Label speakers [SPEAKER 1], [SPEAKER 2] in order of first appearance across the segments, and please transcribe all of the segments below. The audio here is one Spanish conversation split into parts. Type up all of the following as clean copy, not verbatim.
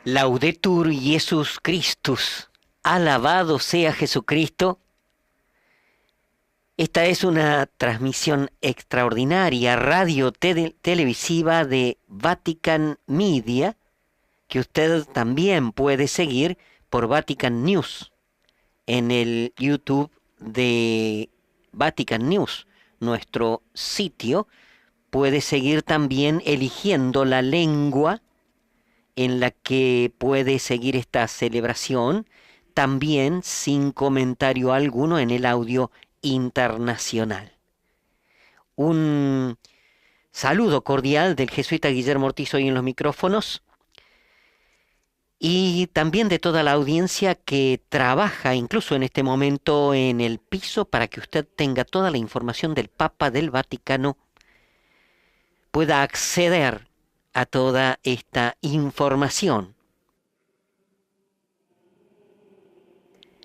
[SPEAKER 1] Laudetur Jesus Christus, alabado sea Jesucristo. Esta es una transmisión extraordinaria, televisiva de Vatican Media, que usted también puede seguir por Vatican News, en el YouTube de Vatican News, nuestro sitio. Puede seguir también eligiendo la lengua en la que puede seguir esta celebración, también sin comentario alguno en el audio internacional. Un saludo cordial del jesuita Guillermo Ortiz hoy en los micrófonos, y también de toda la audiencia que trabaja incluso en este momento en el piso para que usted tenga toda la información del Papa, del Vaticano, pueda acceder a toda esta información.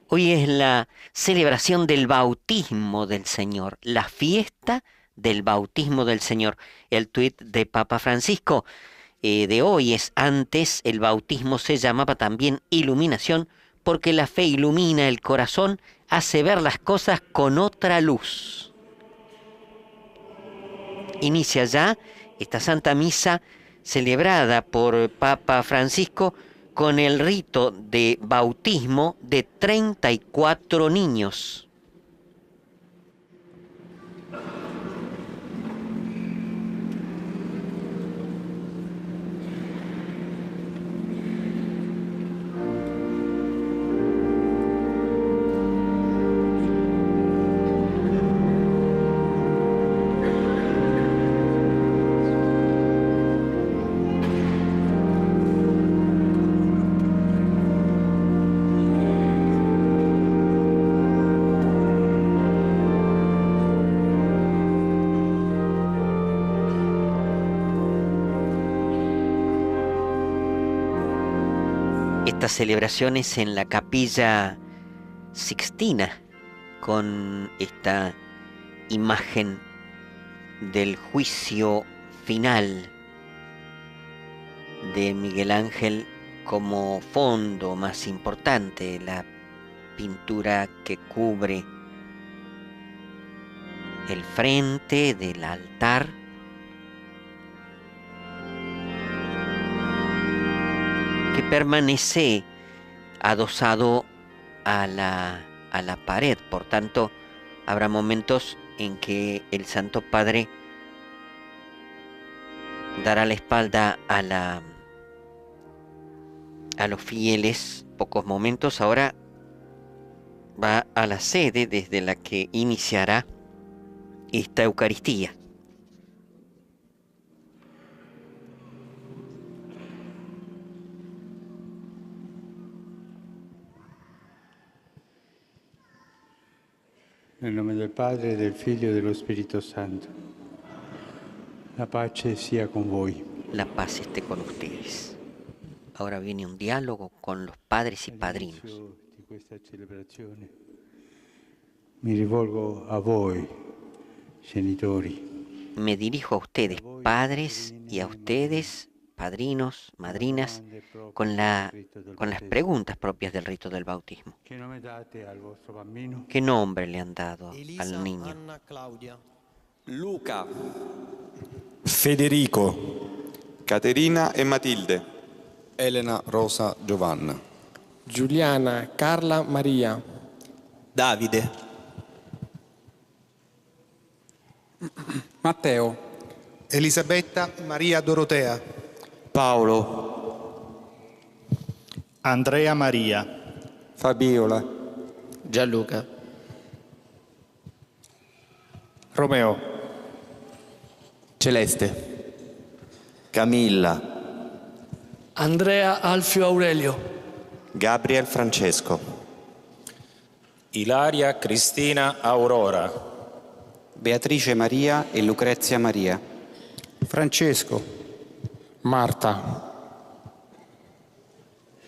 [SPEAKER 1] Hoy es la celebración del bautismo del Señor, la fiesta del bautismo del Señor. El tuit de Papa Francisco de hoy es: antes el bautismo se llamaba también iluminación, porque la fe ilumina el corazón, hace ver las cosas con otra luz. Inicia ya esta Santa Misa celebrada por Papa Francisco con el rito de bautismo de 34 niños. Estas celebraciones en la Capilla Sixtina, con esta imagen del juicio final de Miguel Ángel como fondo más importante, la pintura que cubre el frente del altar, que permanece adosado a la pared. Por tanto, habrá momentos en que el Santo Padre dará la espalda a los fieles, pocos momentos. Ahora va a la sede desde la que iniciará esta Eucaristía.
[SPEAKER 2] Nel nome del Padre, del Figlio e dello Spirito Santo. La pace sia con voi.
[SPEAKER 1] La paz esté con ustedes. Ahora viene un diálogo con los padres y padrinos.
[SPEAKER 2] All'inizio di questa celebrazione mi rivolgo a voi, genitori.
[SPEAKER 1] Me dirijo a ustedes, padres, y a ustedes, padrinos, madrinas, con las preguntas propias del rito del bautismo.
[SPEAKER 2] Che nome date al vostro bambino?
[SPEAKER 1] ¿Qué nombre le han dado
[SPEAKER 3] Elisa,
[SPEAKER 1] al niño?
[SPEAKER 3] Anna, Claudia.
[SPEAKER 4] Luca,
[SPEAKER 5] Federico,
[SPEAKER 4] Caterina e Matilde,
[SPEAKER 5] Elena, Rosa, Giovanna,
[SPEAKER 6] Giuliana, Carla, Maria,
[SPEAKER 4] Davide,
[SPEAKER 7] Matteo,
[SPEAKER 8] Elisabetta Maria Dorotea,
[SPEAKER 4] Paolo,
[SPEAKER 8] Andrea Maria,
[SPEAKER 5] Fabiola,
[SPEAKER 6] Gianluca,
[SPEAKER 7] Romeo,
[SPEAKER 4] Celeste,
[SPEAKER 5] Camilla,
[SPEAKER 6] Andrea Alfio Aurelio,
[SPEAKER 4] Gabriel Francesco,
[SPEAKER 9] Ilaria Cristina Aurora,
[SPEAKER 10] Beatrice Maria e Lucrezia Maria,
[SPEAKER 8] Francesco,
[SPEAKER 6] Marta,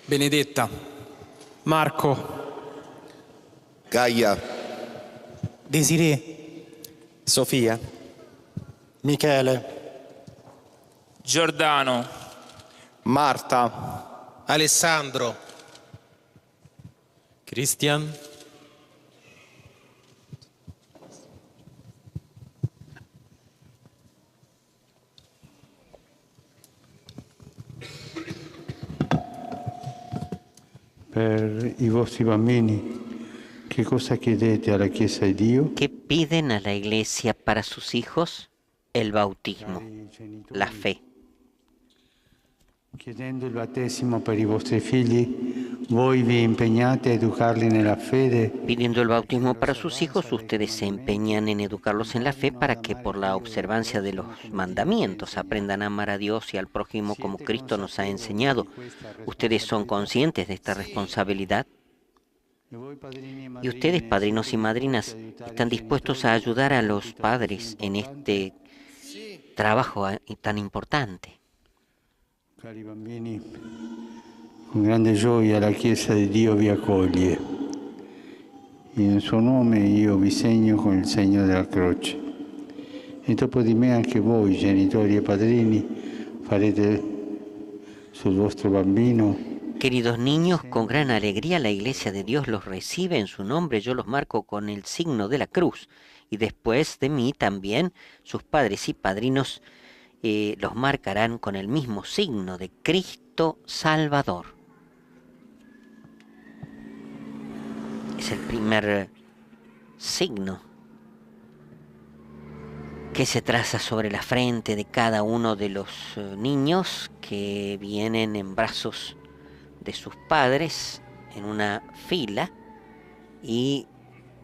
[SPEAKER 7] Benedetta,
[SPEAKER 8] Marco,
[SPEAKER 5] Gaia,
[SPEAKER 8] Desiree,
[SPEAKER 4] Sofia,
[SPEAKER 8] Michele,
[SPEAKER 9] Giordano,
[SPEAKER 5] Marta,
[SPEAKER 3] Alessandro,
[SPEAKER 9] Cristian,
[SPEAKER 2] Per i vostri bambini, che cosa chiedete alla Chiesa di Dio?
[SPEAKER 1] ¿Qué piden a la iglesia para sus hijos? El bautismo, la fe.
[SPEAKER 2] Chiedendo il battesimo per i vostri figli, voi vi impegnate a educarli nella fede.
[SPEAKER 1] Pidiendo el bautismo para sus hijos, ustedes se empeñan en educarlos en la fe para que por la observancia de los mandamientos aprendan a amar a Dios y al prójimo como Cristo nos ha enseñado. ¿Ustedes son conscientes de esta responsabilidad? ¿Y ustedes, padrinos y madrinas, están dispuestos a ayudar a los padres en este trabajo tan importante?
[SPEAKER 2] Cari bambini, con grande gioia la Chiesa di Dio vi accoglie. In suo nome io vi segno con il segno della croce. E dopo di me anche voi, genitori e padrini, farete sul vostro bambino.
[SPEAKER 1] Queridos niños, con gran alegría la Iglesia de Dios los recibe en su nombre. Yo los marco con el signo de la cruz. Y después de mí también sus padres y padrinos los marcarán con el mismo signo de Cristo Salvador. Es el primer signo que se traza sobre la frente de cada uno de los niños que vienen en brazos de sus padres en una fila y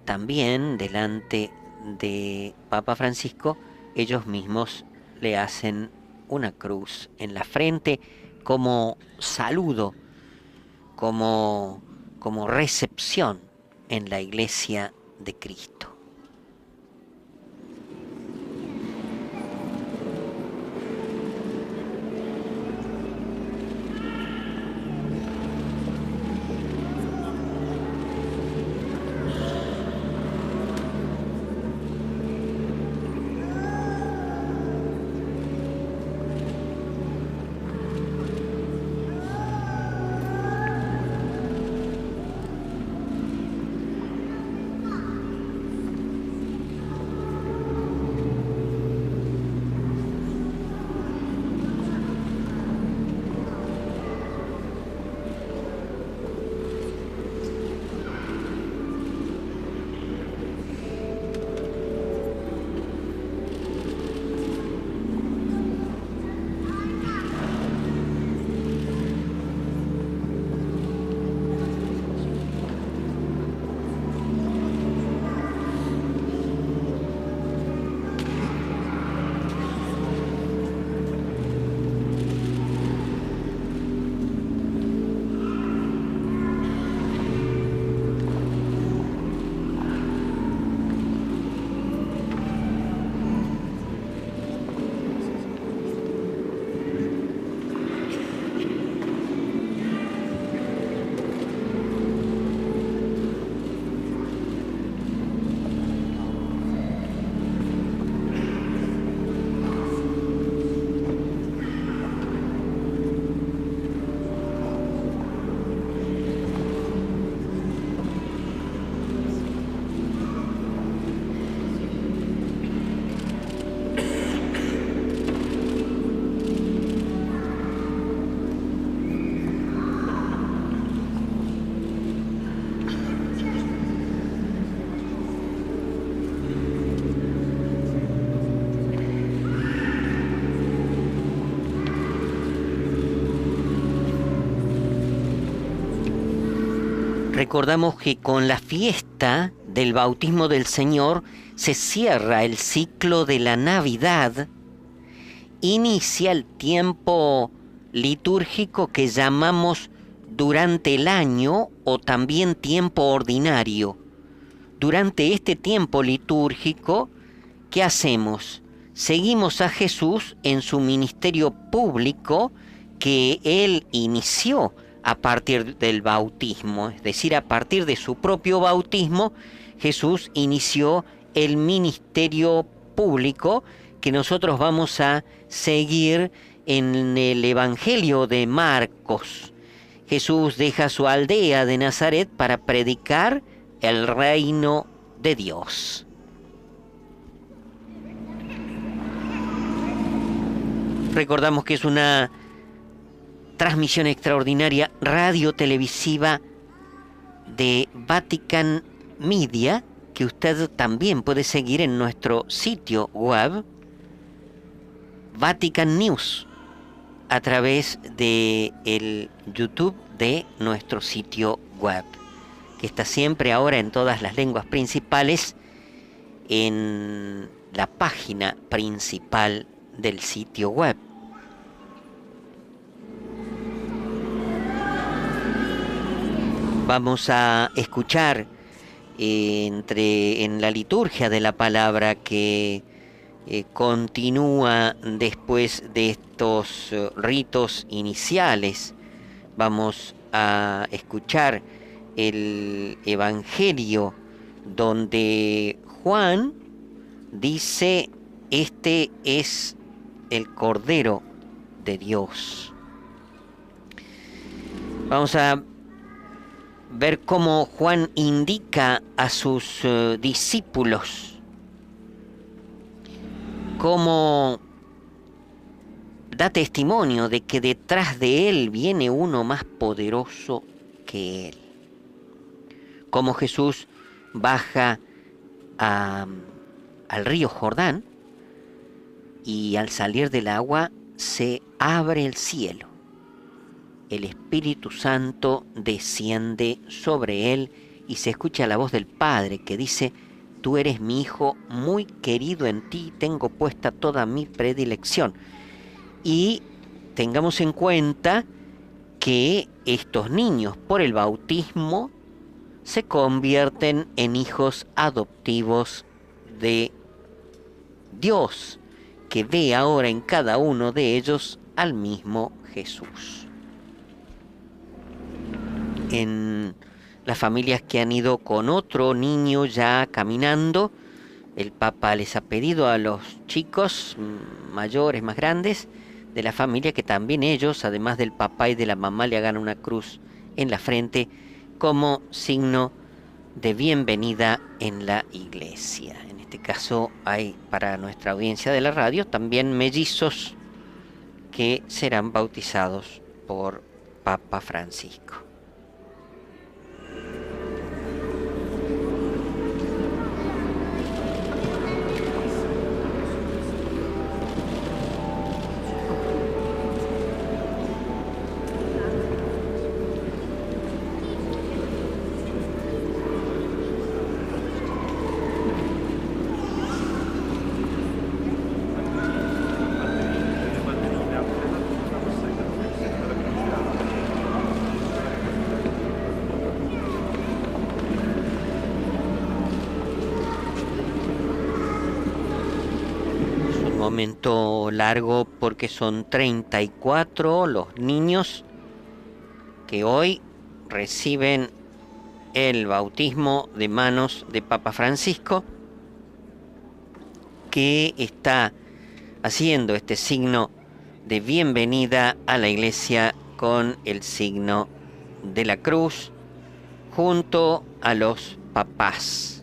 [SPEAKER 1] también delante de Papa Francisco ellos mismos le hacen una cruz en la frente como saludo, como recepción en la Iglesia de Cristo. Recordamos que con la fiesta del bautismo del Señor se cierra el ciclo de la Navidad, inicia el tiempo litúrgico que llamamos durante el año o también tiempo ordinario. Durante este tiempo litúrgico, ¿qué hacemos? Seguimos a Jesús en su ministerio público que Él inició a partir del bautismo, es decir, a partir de su propio bautismo, Jesús inició el ministerio público que nosotros vamos a seguir en el Evangelio de Marcos. Jesús deja su aldea de Nazaret para predicar el reino de Dios. Recordamos que es una transmisión extraordinaria radio-televisiva de Vatican Media, que usted también puede seguir en nuestro sitio web, Vatican News, a través de el YouTube de nuestro sitio web, que está siempre ahora en todas las lenguas principales en la página principal del sitio web. Vamos a escuchar en la liturgia de la palabra que continúa después de estos ritos iniciales. Vamos a escuchar el Evangelio donde Juan dice: este es el Cordero de Dios. Vamos a ver cómo Juan indica a sus discípulos, cómo da testimonio de que detrás de él viene uno más poderoso que él. Cómo Jesús baja al río Jordán y al salir del agua se abre el cielo. El Espíritu Santo desciende sobre él y se escucha la voz del Padre que dice: tú eres mi Hijo muy querido, en ti tengo puesta toda mi predilección. Y tengamos en cuenta que estos niños, por el bautismo, se convierten en hijos adoptivos de Dios, que ve ahora en cada uno de ellos al mismo Jesús. En las familias que han ido con otro niño ya caminando, el Papa les ha pedido a los chicos mayores, más grandes de la familia, que también ellos, además del papá y de la mamá, le hagan una cruz en la frente como signo de bienvenida en la iglesia. En este caso hay para nuestra audiencia de la radio también mellizos que serán bautizados por Papa Francisco. Momento largo porque son 34 los niños que hoy reciben el bautismo de manos de Papa Francisco, que está haciendo este signo de bienvenida a la iglesia con el signo de la cruz junto a los papás.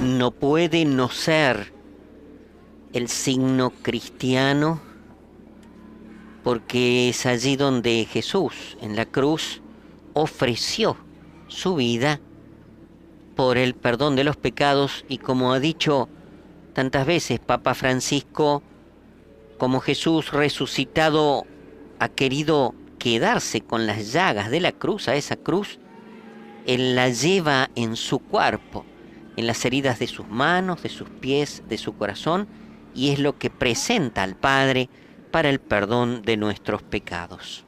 [SPEAKER 1] No puede no ser el signo cristiano, porque es allí donde Jesús, en la cruz, ofreció su vida por el perdón de los pecados, y como ha dicho tantas veces Papa Francisco, como Jesús resucitado ha querido quedarse con las llagas de la cruz, a esa cruz, Él la lleva en su cuerpo, en las heridas de sus manos, de sus pies, de su corazón, y es lo que presenta al Padre para el perdón de nuestros pecados.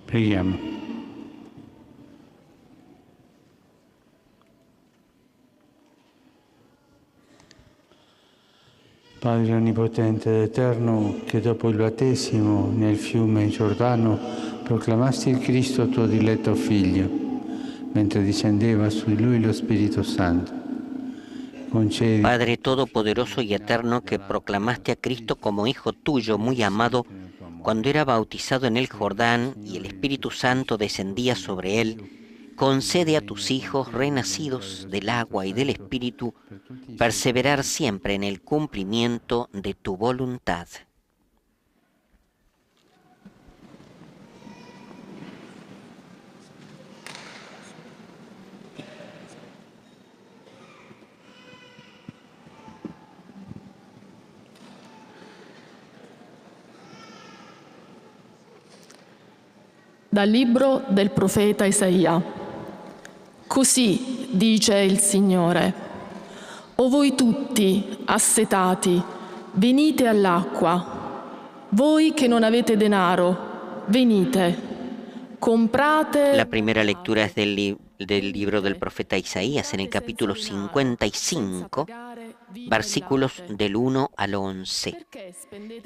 [SPEAKER 2] Preghiamo. Padre Onnipotente ed Eterno, che dopo il battesimo nel fiume Giordano proclamasti il Cristo tuo diletto Figlio, mentre discendeva su di lui lo Spirito Santo. Concedi,
[SPEAKER 1] Padre Todopoderoso y Eterno, que proclamaste a Cristo como Hijo tuyo, muy amado, cuando era bautizado en el Jordán y el Espíritu Santo descendía sobre él, concede a tus hijos renacidos del agua y del Espíritu perseverar siempre en el cumplimiento de tu voluntad.
[SPEAKER 3] Dal libro del profeta Isaia. Così dice il Signore: o voi tutti assetati, venite all'acqua, voi che non avete denaro, venite, comprate.
[SPEAKER 1] La primera lectura es del libro del profeta Isaías, en el capítulo 55, versículos del 1 al 11.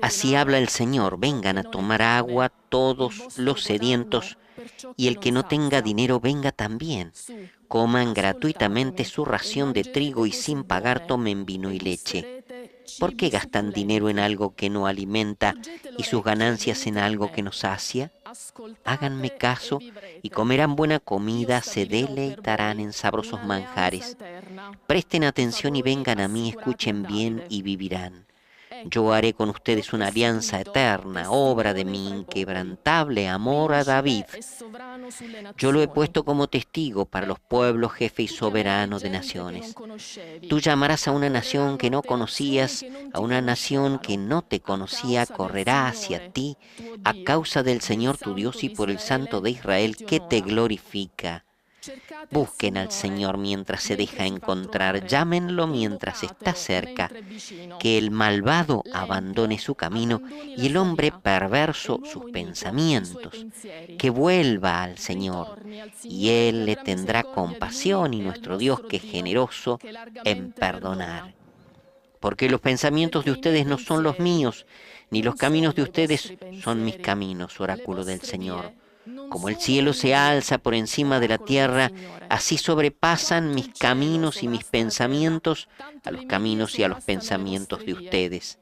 [SPEAKER 1] Así habla el Señor: vengan a tomar agua todos los sedientos, y el que no tenga dinero venga también. Coman gratuitamente su ración de trigo y sin pagar tomen vino y leche. ¿Por qué gastan dinero en algo que no alimenta y sus ganancias en algo que no sacia? Háganme caso y comerán buena comida, se deleitarán en sabrosos manjares. Presten atención y vengan a mí, escuchen bien y vivirán. Yo haré con ustedes una alianza eterna, obra de mi inquebrantable amor a David. Yo lo he puesto como testigo para los pueblos, jefe y soberano de naciones. Tú llamarás a una nación que no conocías, a una nación que no te conocía, correrá hacia ti a causa del Señor tu Dios y por el Santo de Israel que te glorifica. Busquen al Señor mientras se deja encontrar, llámenlo mientras está cerca, que el malvado abandone su camino y el hombre perverso sus pensamientos, que vuelva al Señor, y Él le tendrá compasión, y nuestro Dios, que es generoso en perdonar. Porque los pensamientos de ustedes no son los míos, ni los caminos de ustedes son mis caminos, oráculo del Señor. Como el cielo se alza por encima de la tierra, así sobrepasan mis caminos y mis pensamientos a los caminos y a los pensamientos de ustedes.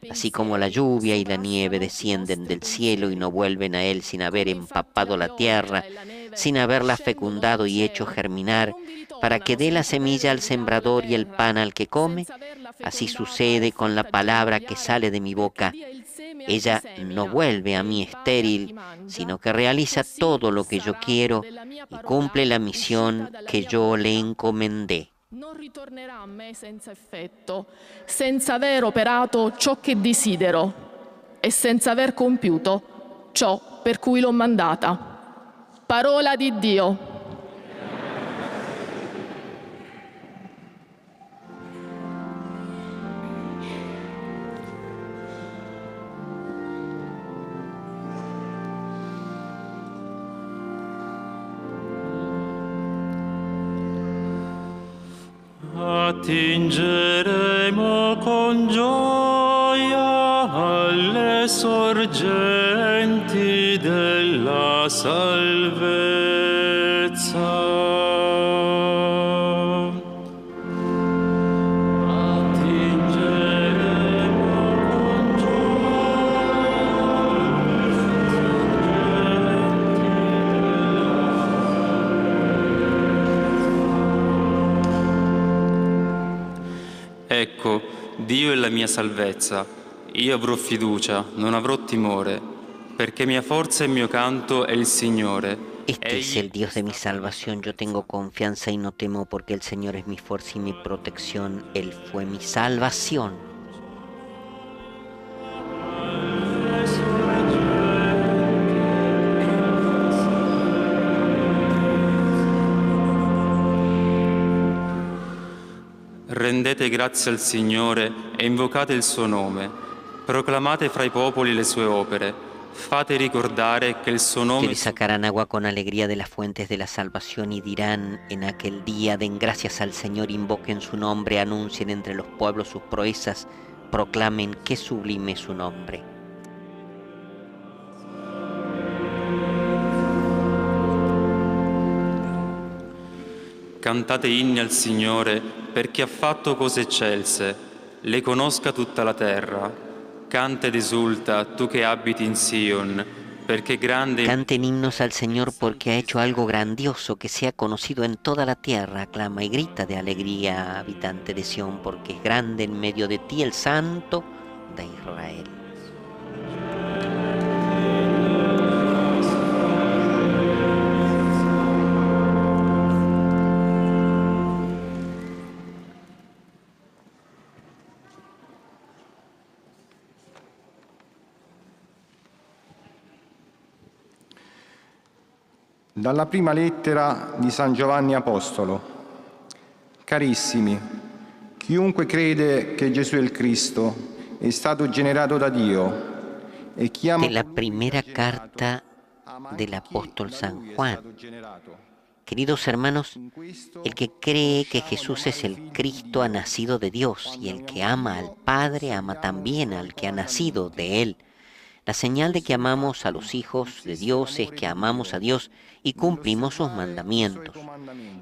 [SPEAKER 1] Así como la lluvia y la nieve descienden del cielo y no vuelven a él sin haber empapado la tierra, sin haberla fecundado y hecho germinar, para que dé la semilla al sembrador y el pan al que come, así sucede con la palabra que sale de mi boca. Ella no vuelve a mí estéril, sino que realiza todo lo que yo quiero y cumple la misión que yo le encomendé.
[SPEAKER 3] Non ritornerà a me senza effetto, senza aver operato ciò che desidero e senza aver compiuto ciò per cui l'ho mandata. Parola di Dio.
[SPEAKER 11] Attingeremo con gioia alle sorgenti della salvezza.
[SPEAKER 12] Ecco, Dio è la mia salvezza, io avrò fiducia, non avrò timore, perché mia forza e mio canto è il Signore.
[SPEAKER 1] Este es el Dios de mi salvación, yo tengo confianza y no temo, porque el Señor es mi fuerza y mi protección, Él fue mi salvación.
[SPEAKER 12] Rendete grazie al Signore e invocate il suo nome. Proclamate fra i popoli le sue opere. fate ricordare che il suo nome...
[SPEAKER 1] Ustedes sacarán agua con alegría de las fuentes de la salvación y dirán en aquel día: den gracias al Señor, invoquen su nombre, anuncien entre los pueblos sus proezas, proclamen qué sublime es su nombre.
[SPEAKER 12] Cantate inni al Signore, perché ha fatto cose eccelse, le conosca tutta la terra. Canta ed esulta, tu che abiti in Sion, perché grande...
[SPEAKER 1] Canten himnos al Señor porque ha hecho algo grandioso que sea conocido en toda la tierra. Aclama y grita de alegría, habitante de Sión, porque es grande en medio de ti el Santo de Israel.
[SPEAKER 8] Dalla prima lettera di San Giovanni Apostolo. Carissimi, chiunque crede che Gesù è il Cristo è stato generato da Dio e chi ama...
[SPEAKER 1] De la primera carta del apóstol San Juan. Queridos hermanos, el que cree que Jesús es el Cristo ha nacido de Dios, y el que ama al Padre ama también al que ha nacido de Él. La señal de que amamos a los hijos de Dios es que amamos a Dios y cumplimos sus mandamientos.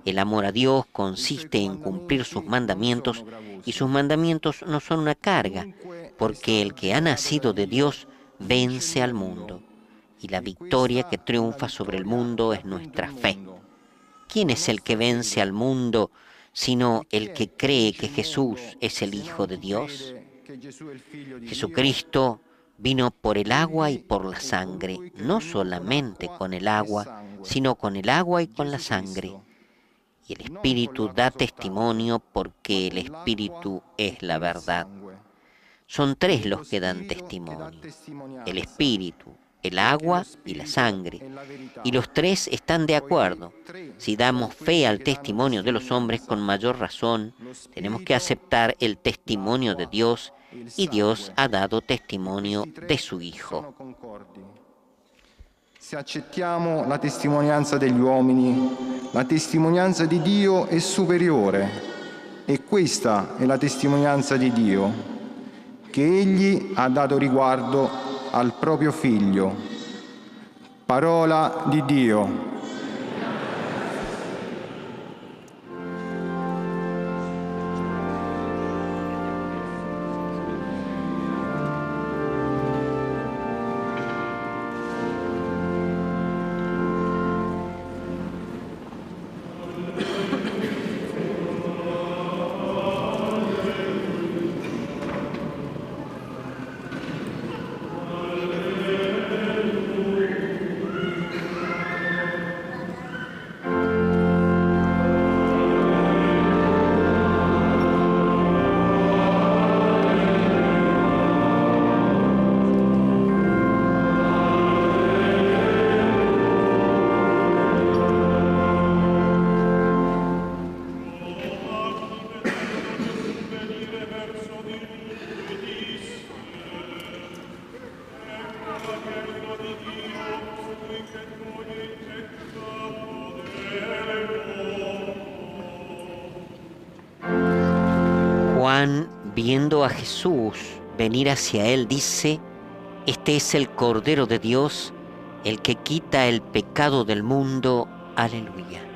[SPEAKER 1] El amor a Dios consiste en cumplir sus mandamientos, y sus mandamientos no son una carga, porque el que ha nacido de Dios vence al mundo, y la victoria que triunfa sobre el mundo es nuestra fe. ¿Quién es el que vence al mundo sino el que cree que Jesús es el Hijo de Dios? Jesucristo vino por el agua y por la sangre, no solamente con el agua, sino con el agua y con la sangre. Y el Espíritu da testimonio, porque el Espíritu es la verdad. Son tres los que dan testimonio: el Espíritu, el agua y la sangre. Y los tres están de acuerdo. Si damos fe al testimonio de los hombres, con mayor razón tenemos que aceptar el testimonio de Dios, y Dios ha dado testimonio de su Hijo.
[SPEAKER 8] Se accettiamo la testimonianza degli uomini, la testimonianza di Dio è superiore, e questa è la testimonianza di Dio, che Egli ha dato riguardo al proprio Figlio. Parola di Dio.
[SPEAKER 1] Juan, viendo a Jesús venir hacia él, dice: este es el Cordero de Dios, el que quita el pecado del mundo. Aleluya.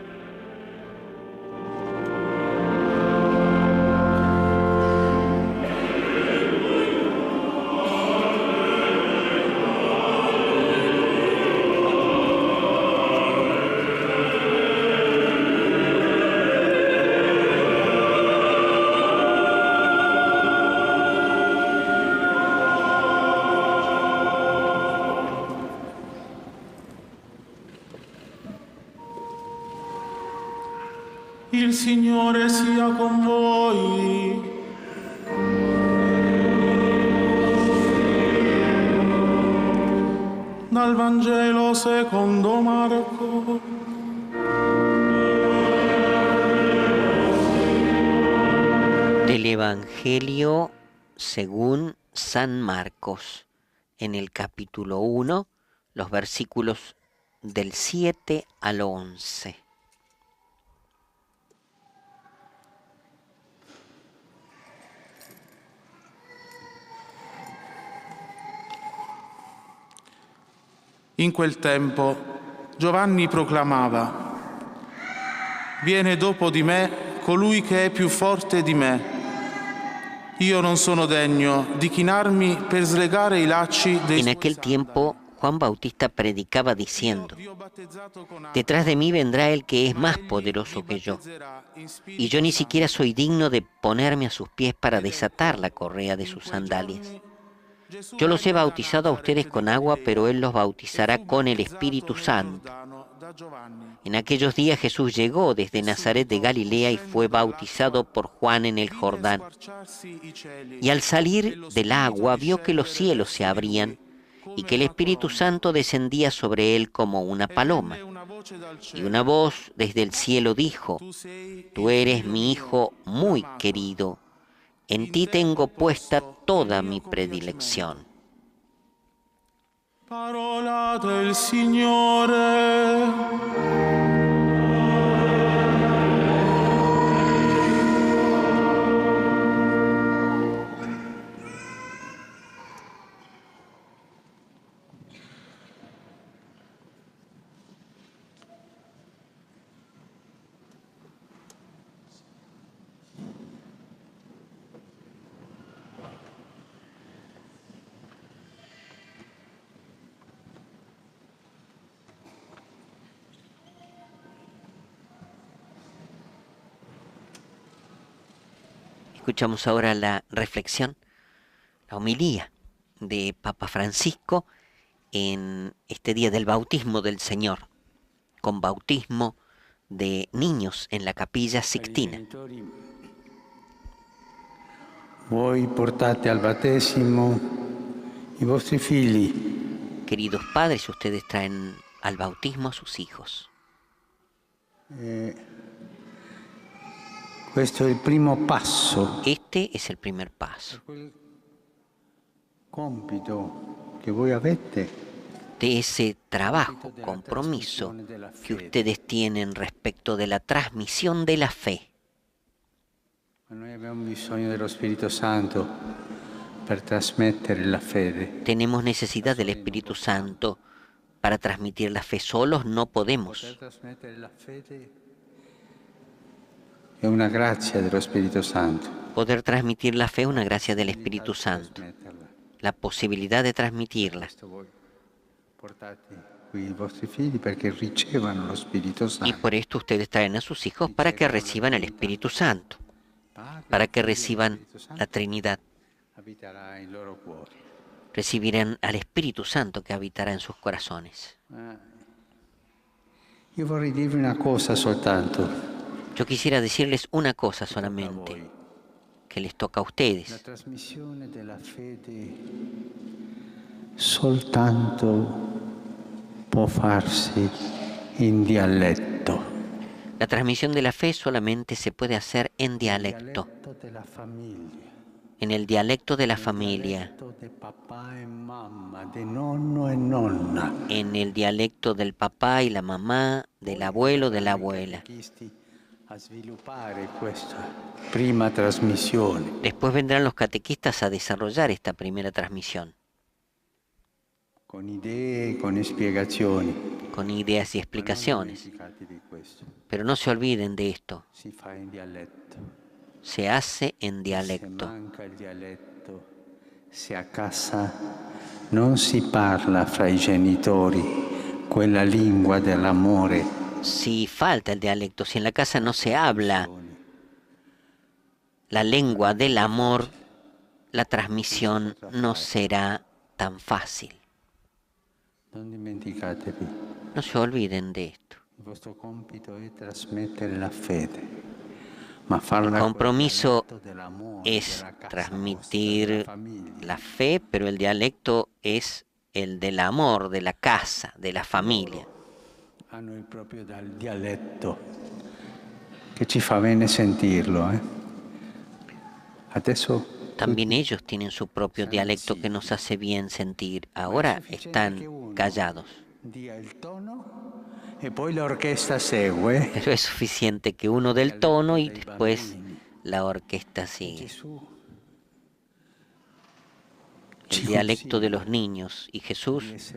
[SPEAKER 11] Il Signore sia con voi. Dal Vangelo secondo Marco.
[SPEAKER 1] Del Evangelio según San Marcos. en el capítulo 1, los versículos del 7 al 11.
[SPEAKER 11] In quel tempo Giovanni proclamava: Viene dopo di me colui che è più forte di me. Io non sono degno di chinarmi per slegare i lacci dei
[SPEAKER 1] En
[SPEAKER 11] suoi
[SPEAKER 1] aquel tiempo Juan Bautista predicaba diciendo: Detrás de mí vendrá el que es más poderoso que yo, y yo ni siquiera soy digno de ponerme a sus pies para desatar la correa de sus sandalias. Yo los he bautizado a ustedes con agua, pero Él los bautizará con el Espíritu Santo. En aquellos días Jesús llegó desde Nazaret de Galilea y fue bautizado por Juan en el Jordán. Y al salir del agua vio que los cielos se abrían y que el Espíritu Santo descendía sobre él como una paloma. Y una voz desde el cielo dijo: Tú eres mi Hijo muy querido. En ti tengo puesta toda mi predilección.
[SPEAKER 11] Parola del Signore.
[SPEAKER 1] Escuchamos ahora la reflexión, la homilía de Papa Francisco en este día del bautismo del Señor, con bautismo de niños en la Capilla Sixtina.
[SPEAKER 2] Voi portate al battesimo i vostri figli.
[SPEAKER 1] Queridos padres, ustedes traen al bautismo a sus hijos.
[SPEAKER 2] Questo è il primo passo.
[SPEAKER 1] Este es el primer paso.
[SPEAKER 2] Compito che voi avete
[SPEAKER 1] de ese trabajo, compromiso que ustedes tienen respecto de la transmisión de la fe.
[SPEAKER 2] Noi abbiamo bisogno dello Spirito Santo per trasmettere la fede.
[SPEAKER 1] Tenemos necesidad del Espíritu Santo para transmitir la fe. Solos no podemos.
[SPEAKER 2] È una grazia dello Spirito Santo.
[SPEAKER 1] Poder transmitir la fe es una gracia del Espíritu Santo. La posibilidad de transmitirla.
[SPEAKER 2] Portate qui i vostri figli perché ricevano lo Spirito Santo.
[SPEAKER 1] Y por esto ustedes traen a sus hijos para que reciban el Espíritu Santo, para que reciban la Trinidad.
[SPEAKER 2] Abiterà in loro cuori.
[SPEAKER 1] Recibirán al Espíritu Santo que habitará en sus corazones.
[SPEAKER 2] Io vorrei dirvi una cosa soltanto.
[SPEAKER 1] Yo quisiera decirles una cosa solamente, que les toca a
[SPEAKER 2] La
[SPEAKER 1] ustedes.
[SPEAKER 2] trasmissione della fede soltanto può farsi in dialetto.
[SPEAKER 1] La transmisión de la fe solamente se puede hacer en dialecto,
[SPEAKER 2] Della famiglia.
[SPEAKER 1] en el dialecto de la familia,
[SPEAKER 2] De papà e mamma, di nonno e nonna.
[SPEAKER 1] en el dialecto del papá y la mamá, del abuelo, de la abuela.
[SPEAKER 2] A sviluppare questa prima trasmissione.
[SPEAKER 1] Después vendrán los catequistas a desarrollar esta primera transmisión,
[SPEAKER 2] Con idee, con spiegazioni.
[SPEAKER 1] con ideas y explicaciones.
[SPEAKER 2] Dimenticate di questo.
[SPEAKER 1] Pero no se olviden de esto,
[SPEAKER 2] Si fa in dialetto.
[SPEAKER 1] se hace en
[SPEAKER 2] Se
[SPEAKER 1] dialecto.
[SPEAKER 2] manca il dialetto, se a casa non si parla fra i genitori quella lingua dell'amore.
[SPEAKER 1] Si falta el dialecto, si en la casa no se habla la lengua del amor, la transmisión no será tan fácil.
[SPEAKER 2] Non dimenticatevi,
[SPEAKER 1] No se olviden de esto.
[SPEAKER 2] il vostro compito è trasmettere la fede, ma farla
[SPEAKER 1] El compromiso
[SPEAKER 2] con il dialetto dell'amore,
[SPEAKER 1] es
[SPEAKER 2] della casa
[SPEAKER 1] transmitir
[SPEAKER 2] vostra, della famiglia.
[SPEAKER 1] la fe, pero el dialecto es el del amor, de la casa, de la familia.
[SPEAKER 2] Hanno il proprio dal dialetto che ci fa bene sentirlo. Adesso
[SPEAKER 1] También ellos tienen su propio dialecto que nos hace bien sentir. Ahora están callados.
[SPEAKER 2] Dia il tono e poi l'orchestra segue.
[SPEAKER 1] Pero es suficiente que uno dé el tono y después la orquesta sigue. El dialecto de los niños. Y Jesús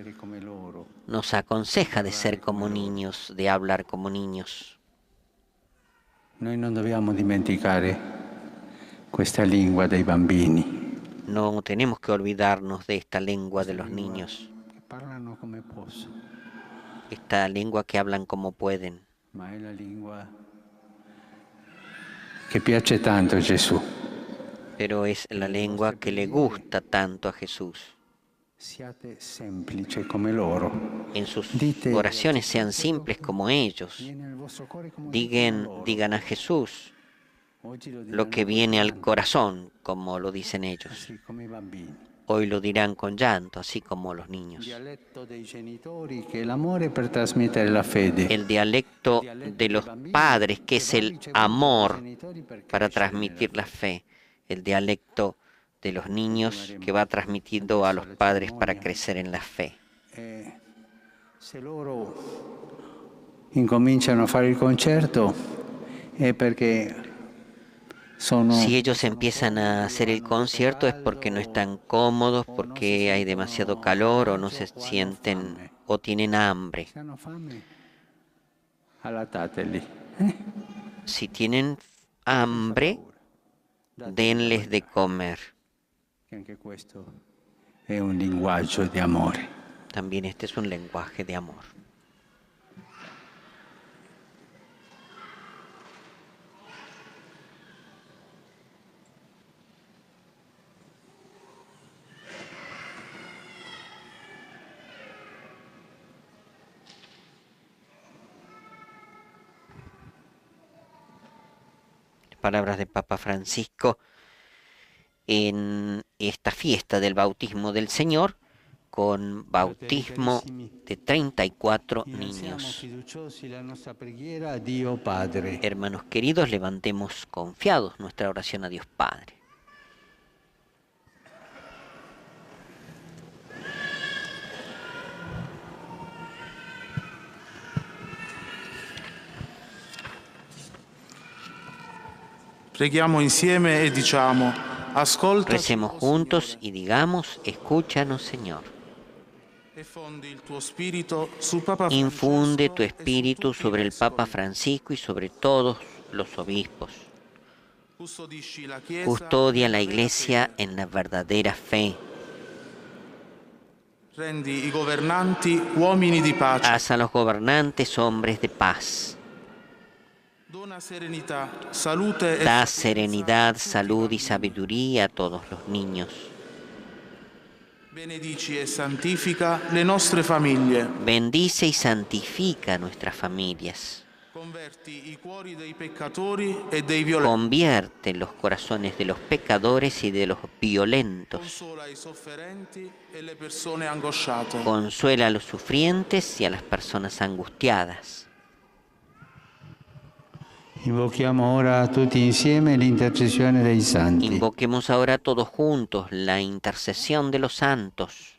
[SPEAKER 1] nos aconseja de ser como niños, de hablar como niños.
[SPEAKER 2] Noi non dobbiamo dimenticare questa lingua dei bambini.
[SPEAKER 1] No tenemos que olvidarnos de esta lengua de los niños.
[SPEAKER 2] Parlano come possono.
[SPEAKER 1] Esta lengua que hablan como pueden.
[SPEAKER 2] Ma è la lingua che piace tanto a Gesù.
[SPEAKER 1] Pero es la lengua que le gusta tanto a Jesús.
[SPEAKER 2] Siate semplici come loro.
[SPEAKER 1] En sus oraciones sean simples como ellos. Digan a Jesús lo que viene al corazón, como lo dicen ellos. Hoy lo dirán con llanto, así como los niños. El dialecto de los padres, que es el amor para transmitir la fe. El dialecto de los niños que va transmitiendo a los padres para crecer en la fe.
[SPEAKER 2] Se loro incominciano a fare il concerto è perché
[SPEAKER 1] si ellos empiezan a hacer el concierto es porque no están cómodos, porque hay demasiado calor o no se sienten o tienen hambre. Si tienen hambre, denles de comer.
[SPEAKER 2] Anche questo è un linguaggio di amore.
[SPEAKER 1] También este es un lenguaje de amor. Palabras de Papa Francisco en esta fiesta del bautismo del Señor, con bautismo de 34 niños. Hermanos queridos, levantemos confiados nuestra oración a Dios Padre.
[SPEAKER 11] Preghiamo insieme e diciamo: ascolta.
[SPEAKER 1] Recemos juntos y digamos: escúchanos, Señor. Infunde tu espíritu sobre el Papa Francisco y sobre todos los obispos. Custodia la Iglesia en la verdadera fe.
[SPEAKER 11] Rendi i governanti uomini di pace.
[SPEAKER 1] Haz a los gobernantes hombres de paz.
[SPEAKER 11] Da
[SPEAKER 1] serenidad, salud y sabiduría a todos los niños.
[SPEAKER 11] Benedici e santifica le nostre famiglie.
[SPEAKER 1] Bendice y santifica nuestras familias.
[SPEAKER 11] Converti i cuori dei peccatori e dei violenti.
[SPEAKER 1] Convierte los corazones de los pecadores y de los violentos.
[SPEAKER 11] Consola i sofferenti e le persone angosciate.
[SPEAKER 1] Consuela a los sufrientes y a las personas angustiadas.
[SPEAKER 2] Invochiamo ora tutti insieme l'intercessione dei santi.
[SPEAKER 1] Invoquemos ahora todos juntos la intercesión de los santos.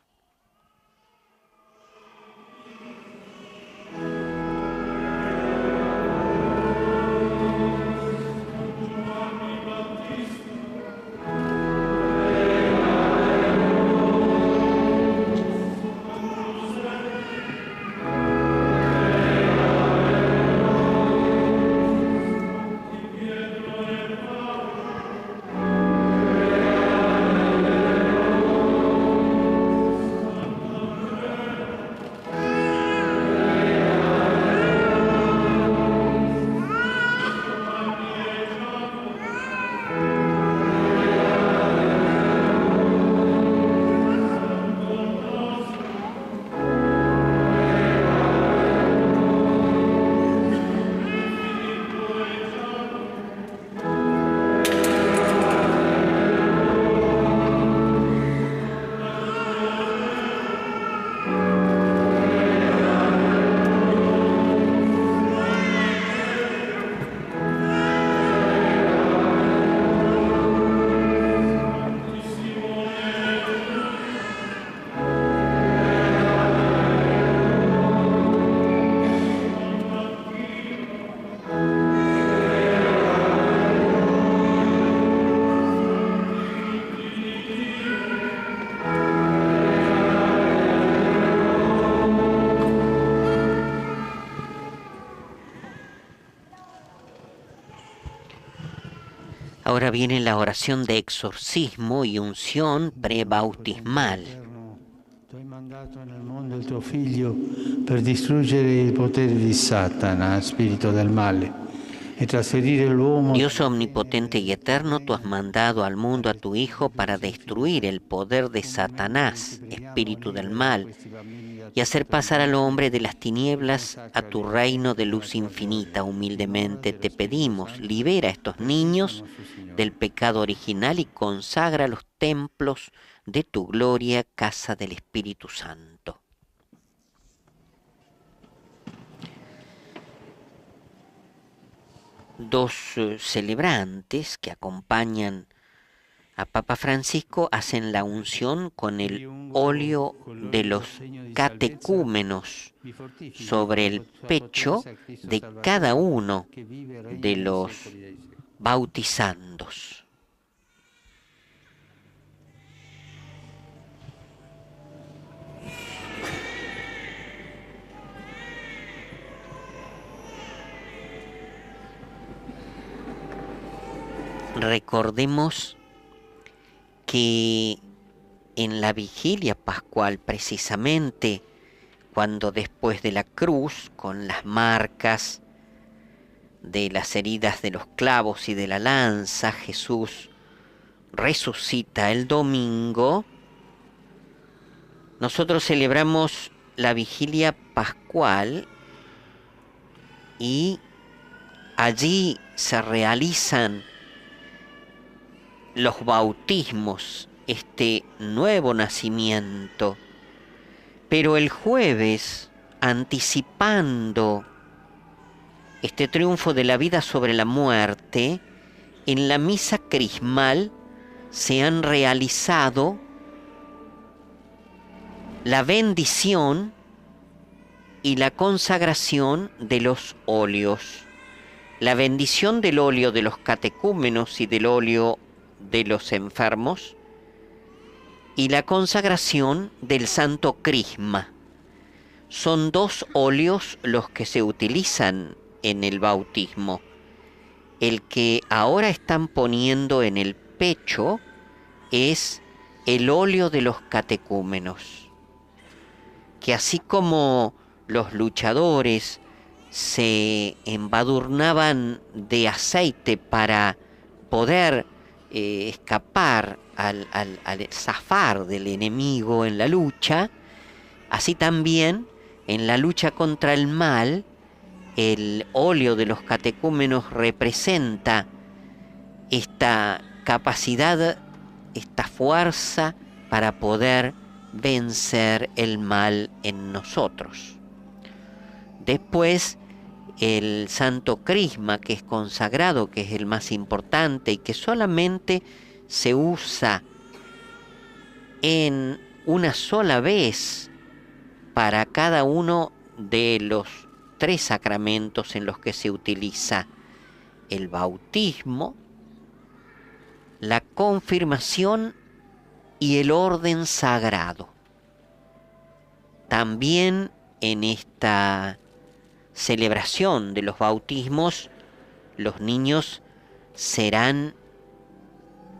[SPEAKER 1] Ahora viene la oración de exorcismo y unción prebautismal.
[SPEAKER 2] Tu hai mandato nel mondo il tuo figlio per distruggere il potere di Satana, spirito del male, e trasferire l'uomo.
[SPEAKER 1] Dios omnipotente y eterno, tú has mandado al mundo a tu Hijo para destruir el poder de Satanás, espíritu del mal, y hacer pasar al hombre de las tinieblas a tu reino de luz infinita. Humildemente te pedimos, libera a estos niños del pecado original y consagra los templos de tu gloria, casa del Espíritu Santo. Dos celebrantes que acompañan a Papa Francisco hacen la unción con el óleo de los catecúmenos sobre el pecho de cada uno de los bautizandos. Recordemos que en la vigilia pascual, precisamente cuando después de la cruz, con las marcas de las heridas de los clavos y de la lanza, Jesús resucita el domingo, nosotros celebramos la vigilia pascual y allí se realizan los bautismos, este nuevo nacimiento. Pero el jueves, anticipando este triunfo de la vida sobre la muerte, en la misa crismal se han realizado la bendición y la consagración de los óleos. La bendición del óleo de los catecúmenos y del óleo de los enfermos, y la consagración del santo crisma. Son dos óleos los que se utilizan en el bautismo. El que ahora están poniendo en el pecho es el óleo de los catecúmenos, que así como los luchadores se embadurnaban de aceite para poder escapar al zafar del enemigo en la lucha, así también en la lucha contra el mal, el óleo de los catecúmenos representa esta capacidad, esta fuerza para poder vencer el mal en nosotros. Después, el santo crisma, que es consagrado, que es el más importante y que solamente se usa en una sola vez para cada uno de los 3 sacramentos en los que se utiliza: el bautismo, la confirmación y el orden sagrado. También en esta celebración de los bautismos, los niños serán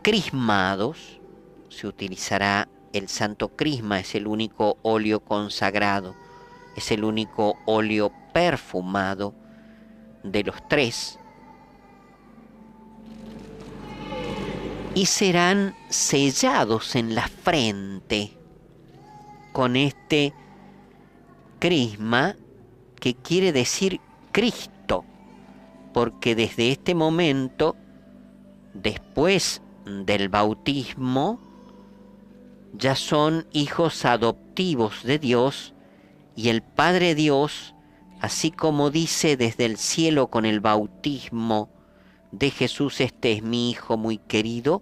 [SPEAKER 1] crismados. Se utilizará el santo crisma, es el único óleo consagrado, es el único óleo perfumado de los 3, y serán sellados en la frente con este crisma, que quiere decir Cristo, porque desde este momento, después del bautismo, ya son hijos adoptivos de Dios, y el Padre Dios, así como dice desde el cielo con el bautismo de Jesús: este es mi Hijo muy querido,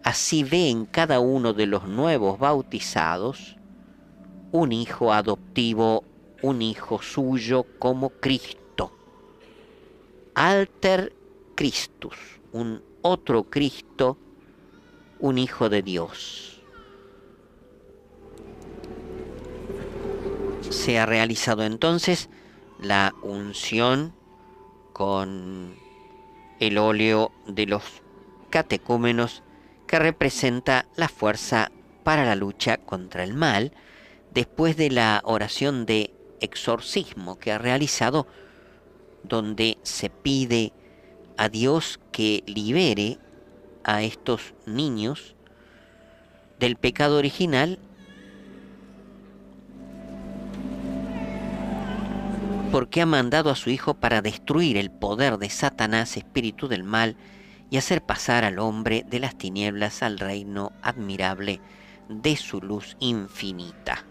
[SPEAKER 1] así ve en cada uno de los nuevos bautizados un hijo adoptivo, un hijo suyo como Cristo. Alter Christus, un otro Cristo, un hijo de Dios. Se ha realizado entonces la unción con el óleo de los catecúmenos, que representa la fuerza para la lucha contra el mal, después de la oración de exorcismo que ha realizado, donde se pide a Dios que libere a estos niños del pecado original, porque ha mandado a su Hijo para destruir el poder de Satanás, espíritu del mal, y hacer pasar al hombre de las tinieblas al reino admirable de su luz infinita.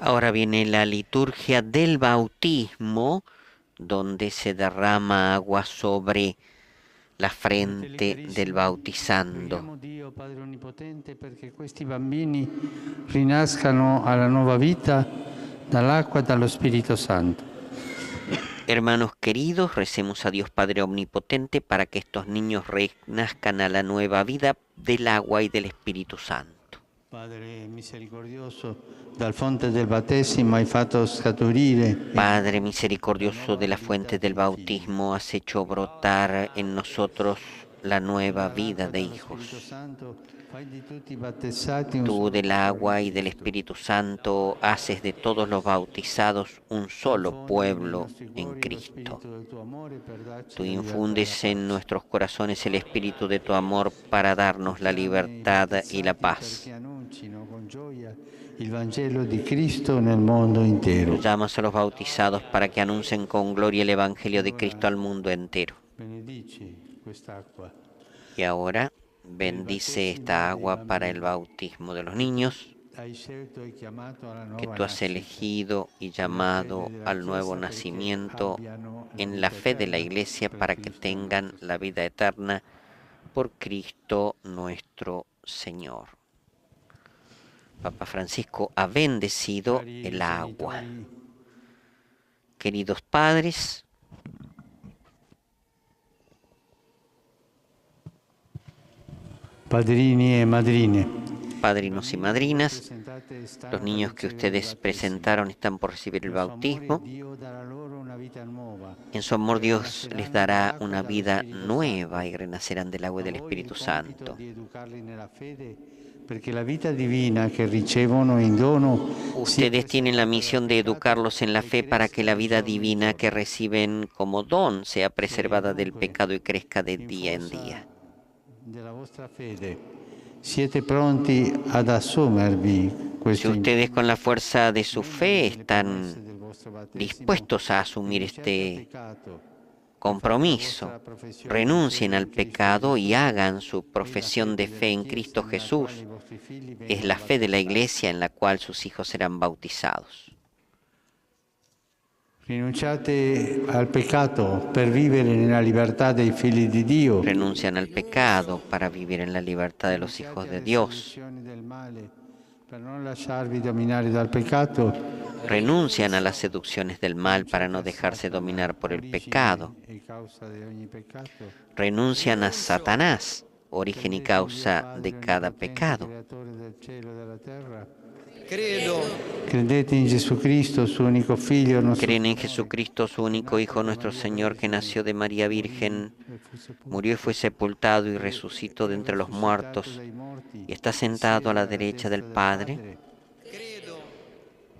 [SPEAKER 1] Ahora viene la liturgia del bautismo, donde se derrama agua sobre la frente del bautizando.
[SPEAKER 2] Preghiamo Dio, Padre Onnipotente, perché questi bambini rinascano alla nuova vita dall'acqua e dallo Spirito Santo.
[SPEAKER 1] Hermanos queridos, recemos a Dios Padre Omnipotente para que estos niños renazcan a la nueva vida del agua y del Espíritu Santo.
[SPEAKER 2] Padre misericordioso, dal fonte del battesimo hai fatto scaturire.
[SPEAKER 1] Padre misericordioso, de la fuente del bautismo has hecho brotar en nosotros la nueva vida de hijos. Tú del agua y del Espíritu Santo haces de todos los bautizados un solo pueblo en Cristo. Tú infundes en nuestros corazones el espíritu de tu amor para darnos la libertad y la paz.
[SPEAKER 2] Il Vangelo di Cristo nel mondo intero.
[SPEAKER 1] Tú llamas a los bautizados para que anuncien con gloria el Evangelio de Cristo al mundo entero. Y ahora bendice esta agua para el bautismo de los niños que tú has elegido y llamado al nuevo nacimiento en la fe de la Iglesia para que tengan la vida eterna por Cristo nuestro Señor. Papa Francisco ha bendecido el agua. Queridos padres,
[SPEAKER 2] padrini e madrine,
[SPEAKER 1] padrinos y madrinas, los niños que ustedes presentaron están por recibir el bautismo. En su amor Dios les dará una vida nueva y renacerán del agua y del Espíritu Santo.
[SPEAKER 2] Perché la vita divina che ricevono in dono.
[SPEAKER 1] Ustedes tienen la misión de educarlos en la fe para que la vida divina que reciben como don sea preservada del pecado y crezca de día en día.
[SPEAKER 2] Della vostra fede siete pronti ad assumervi
[SPEAKER 1] Si ustedes con la fuerza de su fe están dispuestos a asumir este compromiso, renuncien al pecado y hagan su profesión de fe en Cristo Jesús. Es la fe de la Iglesia en la cual sus hijos serán bautizados.
[SPEAKER 2] Rinunciate al peccato per vivere nella libertà dei figli di Dio.
[SPEAKER 1] Renuncian al pecado para vivir en la libertad de los hijos de Dios.
[SPEAKER 2] Per non lasciarvi dominare dal peccato.
[SPEAKER 1] Renuncian a las seducciones del mal para no dejarse dominar por el pecado. Renuncian a Satanás origen y causa de cada pecado.
[SPEAKER 2] Credete in Gesù Cristo, suo unico Figlio, nostro
[SPEAKER 1] Creen en Jesucristo, su único Hijo, nuestro Señor, que nació de María Virgen, murió y fue sepultado y resucitó de entre los muertos, y está sentado a la derecha del Padre.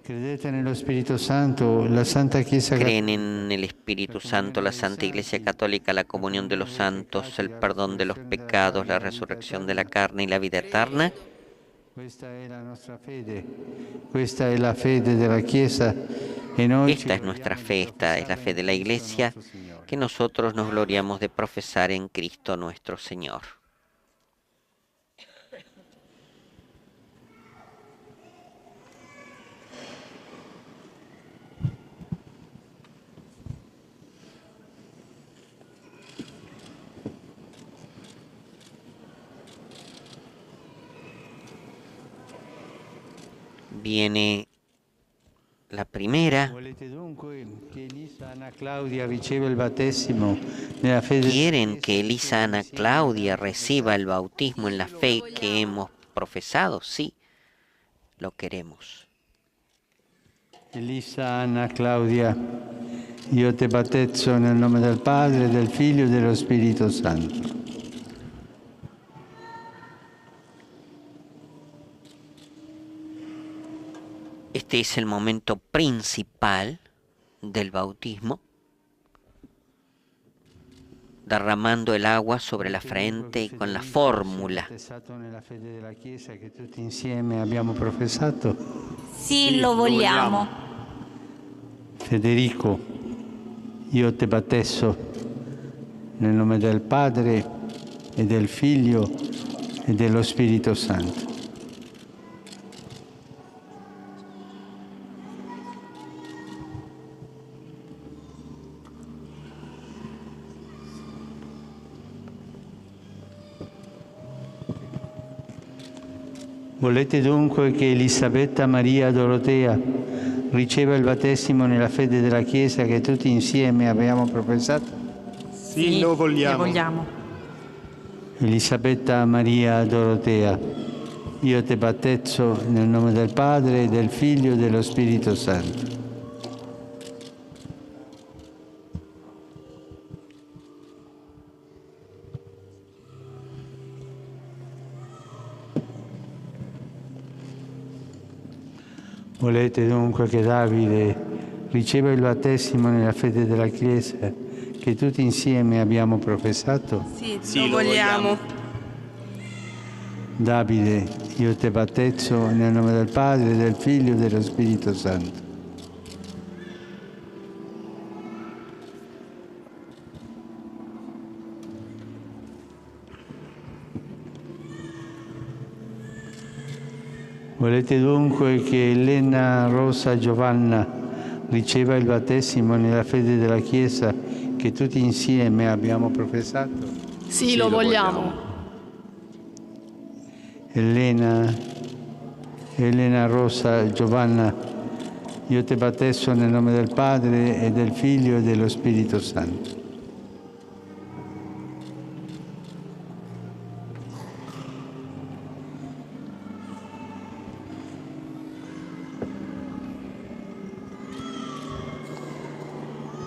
[SPEAKER 2] Credete nello Spirito Santo, la Santa Chiesa
[SPEAKER 1] Creen en el Espíritu Santo, la Santa Iglesia Católica, la comunión de los santos, el perdón de los pecados, la resurrección de la carne y la vida eterna.
[SPEAKER 2] Questa è la nostra fede, questa è la fede della Chiesa e noi
[SPEAKER 1] Esta es nuestra fe, esta es la fe de la Iglesia, que nosotros nos gloriamos de profesar en Cristo nuestro Señor. Viene la primera.
[SPEAKER 2] Volete dunque che Elisa Anna Claudia riceva il battesimo nella fede.
[SPEAKER 1] ¿Quieren que Elisa Ana Claudia reciba el bautismo en la fe que hemos profesado? Sí, lo queremos.
[SPEAKER 2] Elisa Anna Claudia, io te battezzo nel nome del Padre, del Figlio e dello Spirito Santo.
[SPEAKER 1] Este es el momento principal del bautismo, derramando el agua sobre la frente y con la fórmula.
[SPEAKER 2] Nella fede della Chiesa che tutti insieme abbiamo professato.
[SPEAKER 13] Sì, lo vogliamo.
[SPEAKER 2] Federico, io te battezzo nel nome del Padre e del Figlio e dello Spirito Santo. Volete dunque che Elisabetta Maria Dorotea riceva il battesimo nella fede della Chiesa che tutti insieme abbiamo professato?
[SPEAKER 13] Sì, lo vogliamo.
[SPEAKER 2] Elisabetta Maria Dorotea, io te battezzo nel nome del Padre, del Figlio e dello Spirito Santo. Volete dunque che Davide riceva il battesimo nella fede della Chiesa che tutti insieme abbiamo professato?
[SPEAKER 13] Sì, lo vogliamo.
[SPEAKER 2] Davide, io te battezzo nel nome del Padre, del Figlio e dello Spirito Santo. Volete dunque che Elena Rosa Giovanna riceva il battesimo nella fede della Chiesa che tutti insieme abbiamo professato?
[SPEAKER 3] Sì, lo vogliamo.
[SPEAKER 2] Elena Rosa Giovanna, io te battezzo nel nome del Padre e del Figlio e dello Spirito Santo.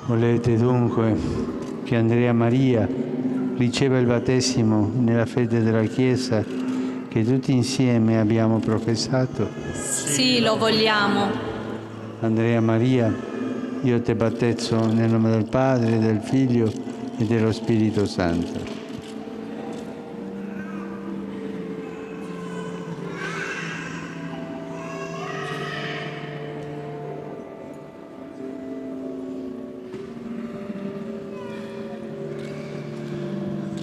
[SPEAKER 2] Volete dunque che Andrea Maria riceva il battesimo nella fede della Chiesa che tutti insieme abbiamo professato?
[SPEAKER 13] Sì, lo vogliamo.
[SPEAKER 2] Andrea Maria, io te battezzo nel nome del Padre, del Figlio e dello Spirito Santo.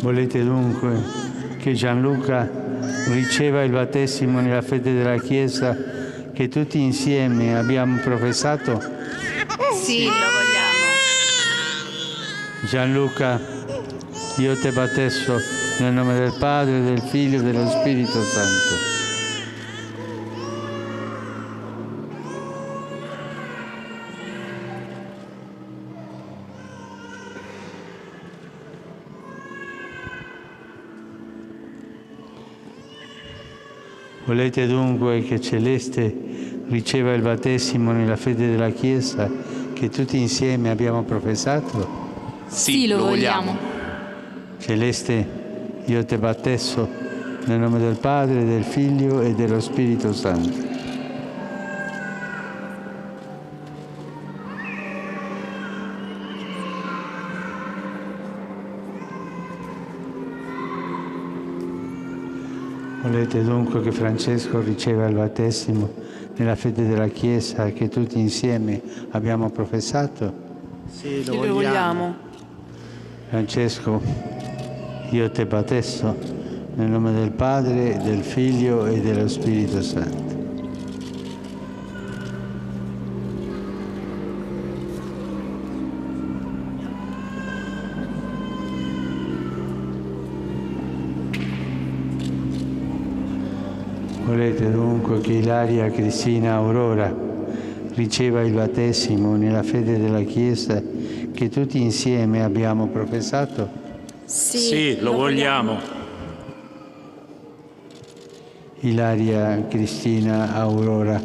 [SPEAKER 2] Volete dunque che Gianluca riceva il battesimo nella fede della Chiesa che tutti insieme abbiamo professato?
[SPEAKER 13] Sì, lo vogliamo.
[SPEAKER 2] Gianluca, io te battezzo nel nome del Padre, del Figlio e dello Spirito Santo. Volete dunque che Celeste riceva il battesimo nella fede della Chiesa che tutti insieme abbiamo professato?
[SPEAKER 13] Sì, lo vogliamo.
[SPEAKER 2] Celeste, io te battezzo nel nome del Padre, del Figlio e dello Spirito Santo. Volete dunque che Francesco riceva il battesimo nella fede della Chiesa che tutti insieme abbiamo professato?
[SPEAKER 13] Sì, lo vogliamo.
[SPEAKER 2] Francesco, io te battezzo nel nome del Padre, del Figlio e dello Spirito Santo. Volete dunque che Ilaria Cristina Aurora riceva il battesimo nella fede della Chiesa che tutti insieme abbiamo professato?
[SPEAKER 9] Sì, lo vogliamo.
[SPEAKER 2] Ilaria Cristina Aurora,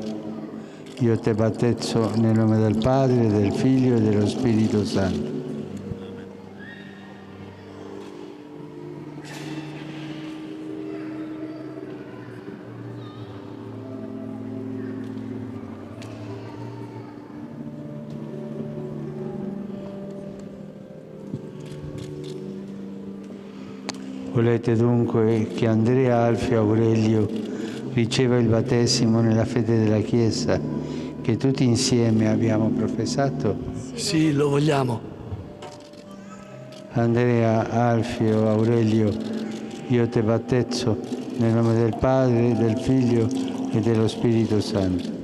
[SPEAKER 2] io te battezzo nel nome del Padre, del Figlio e dello Spirito Santo. Volete dunque che Andrea Alfio Aurelio riceva il battesimo nella fede della Chiesa che tutti insieme abbiamo professato?
[SPEAKER 6] Sì, lo vogliamo.
[SPEAKER 2] Andrea Alfio Aurelio, io te battezzo nel nome del Padre, del Figlio e dello Spirito Santo.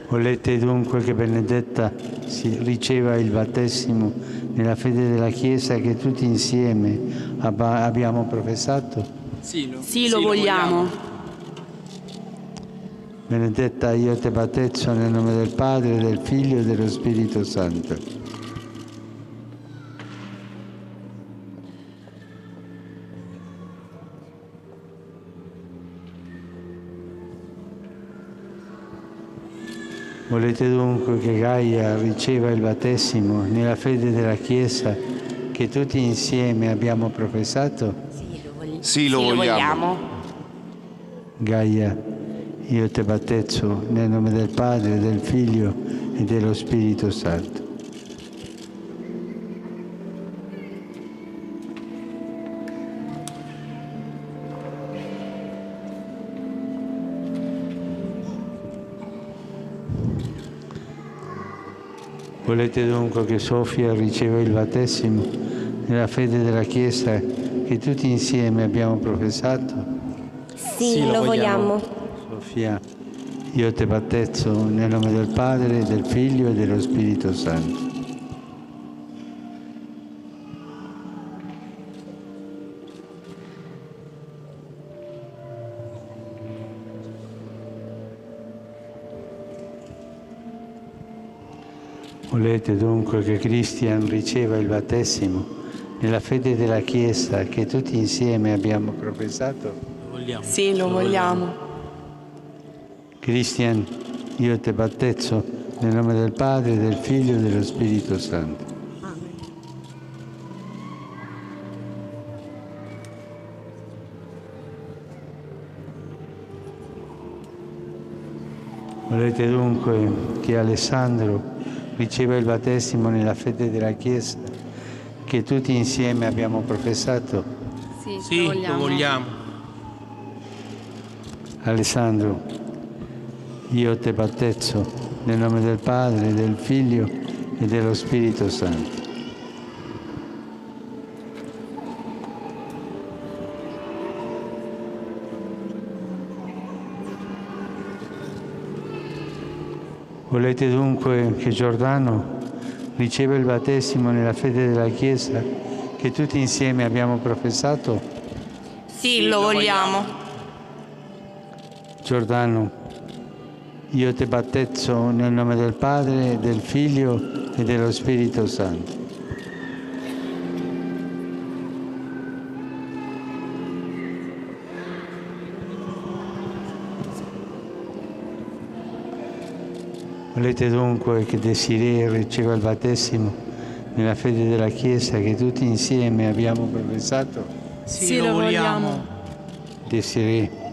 [SPEAKER 2] Volete dunque che Benedetta riceva il battesimo nella fede della Chiesa che tutti insieme abbiamo professato?
[SPEAKER 13] Sì, lo vogliamo.
[SPEAKER 2] Benedetta, io te battezzo nel nome del Padre, del Figlio e dello Spirito Santo. Volete dunque che Gaia riceva il battesimo nella fede della Chiesa che tutti insieme abbiamo professato?
[SPEAKER 5] Sì, lo vogliamo.
[SPEAKER 2] Gaia, io te battezzo nel nome del Padre, del Figlio e dello Spirito Santo. Volete dunque che Sofia riceva il battesimo nella fede della Chiesa che tutti insieme abbiamo professato?
[SPEAKER 14] Sì, lo vogliamo.
[SPEAKER 2] Sofia, io te battezzo nel nome del Padre, del Figlio e dello Spirito Santo. Volete dunque che Christian riceva il battesimo nella fede della Chiesa che tutti insieme abbiamo professato?
[SPEAKER 13] Sì, lo vogliamo.
[SPEAKER 2] Christian, io te battezzo nel nome del Padre, del Figlio e dello Spirito Santo. Volete dunque che Alessandro riceva il battesimo nella fede della Chiesa che tutti insieme abbiamo professato?
[SPEAKER 13] Sì, lo vogliamo.
[SPEAKER 2] Alessandro, io te battezzo nel nome del Padre, del Figlio e dello Spirito Santo. Volete dunque che Giordano riceva il battesimo nella fede della Chiesa che tutti insieme abbiamo professato?
[SPEAKER 13] Sì, lo vogliamo.
[SPEAKER 2] Giordano, io ti battezzo nel nome del Padre, del Figlio e dello Spirito Santo. Volete dunque che Desiree riceva il battesimo nella fede della Chiesa che tutti insieme abbiamo professato?
[SPEAKER 13] Sì, lo vogliamo.
[SPEAKER 2] Desiree,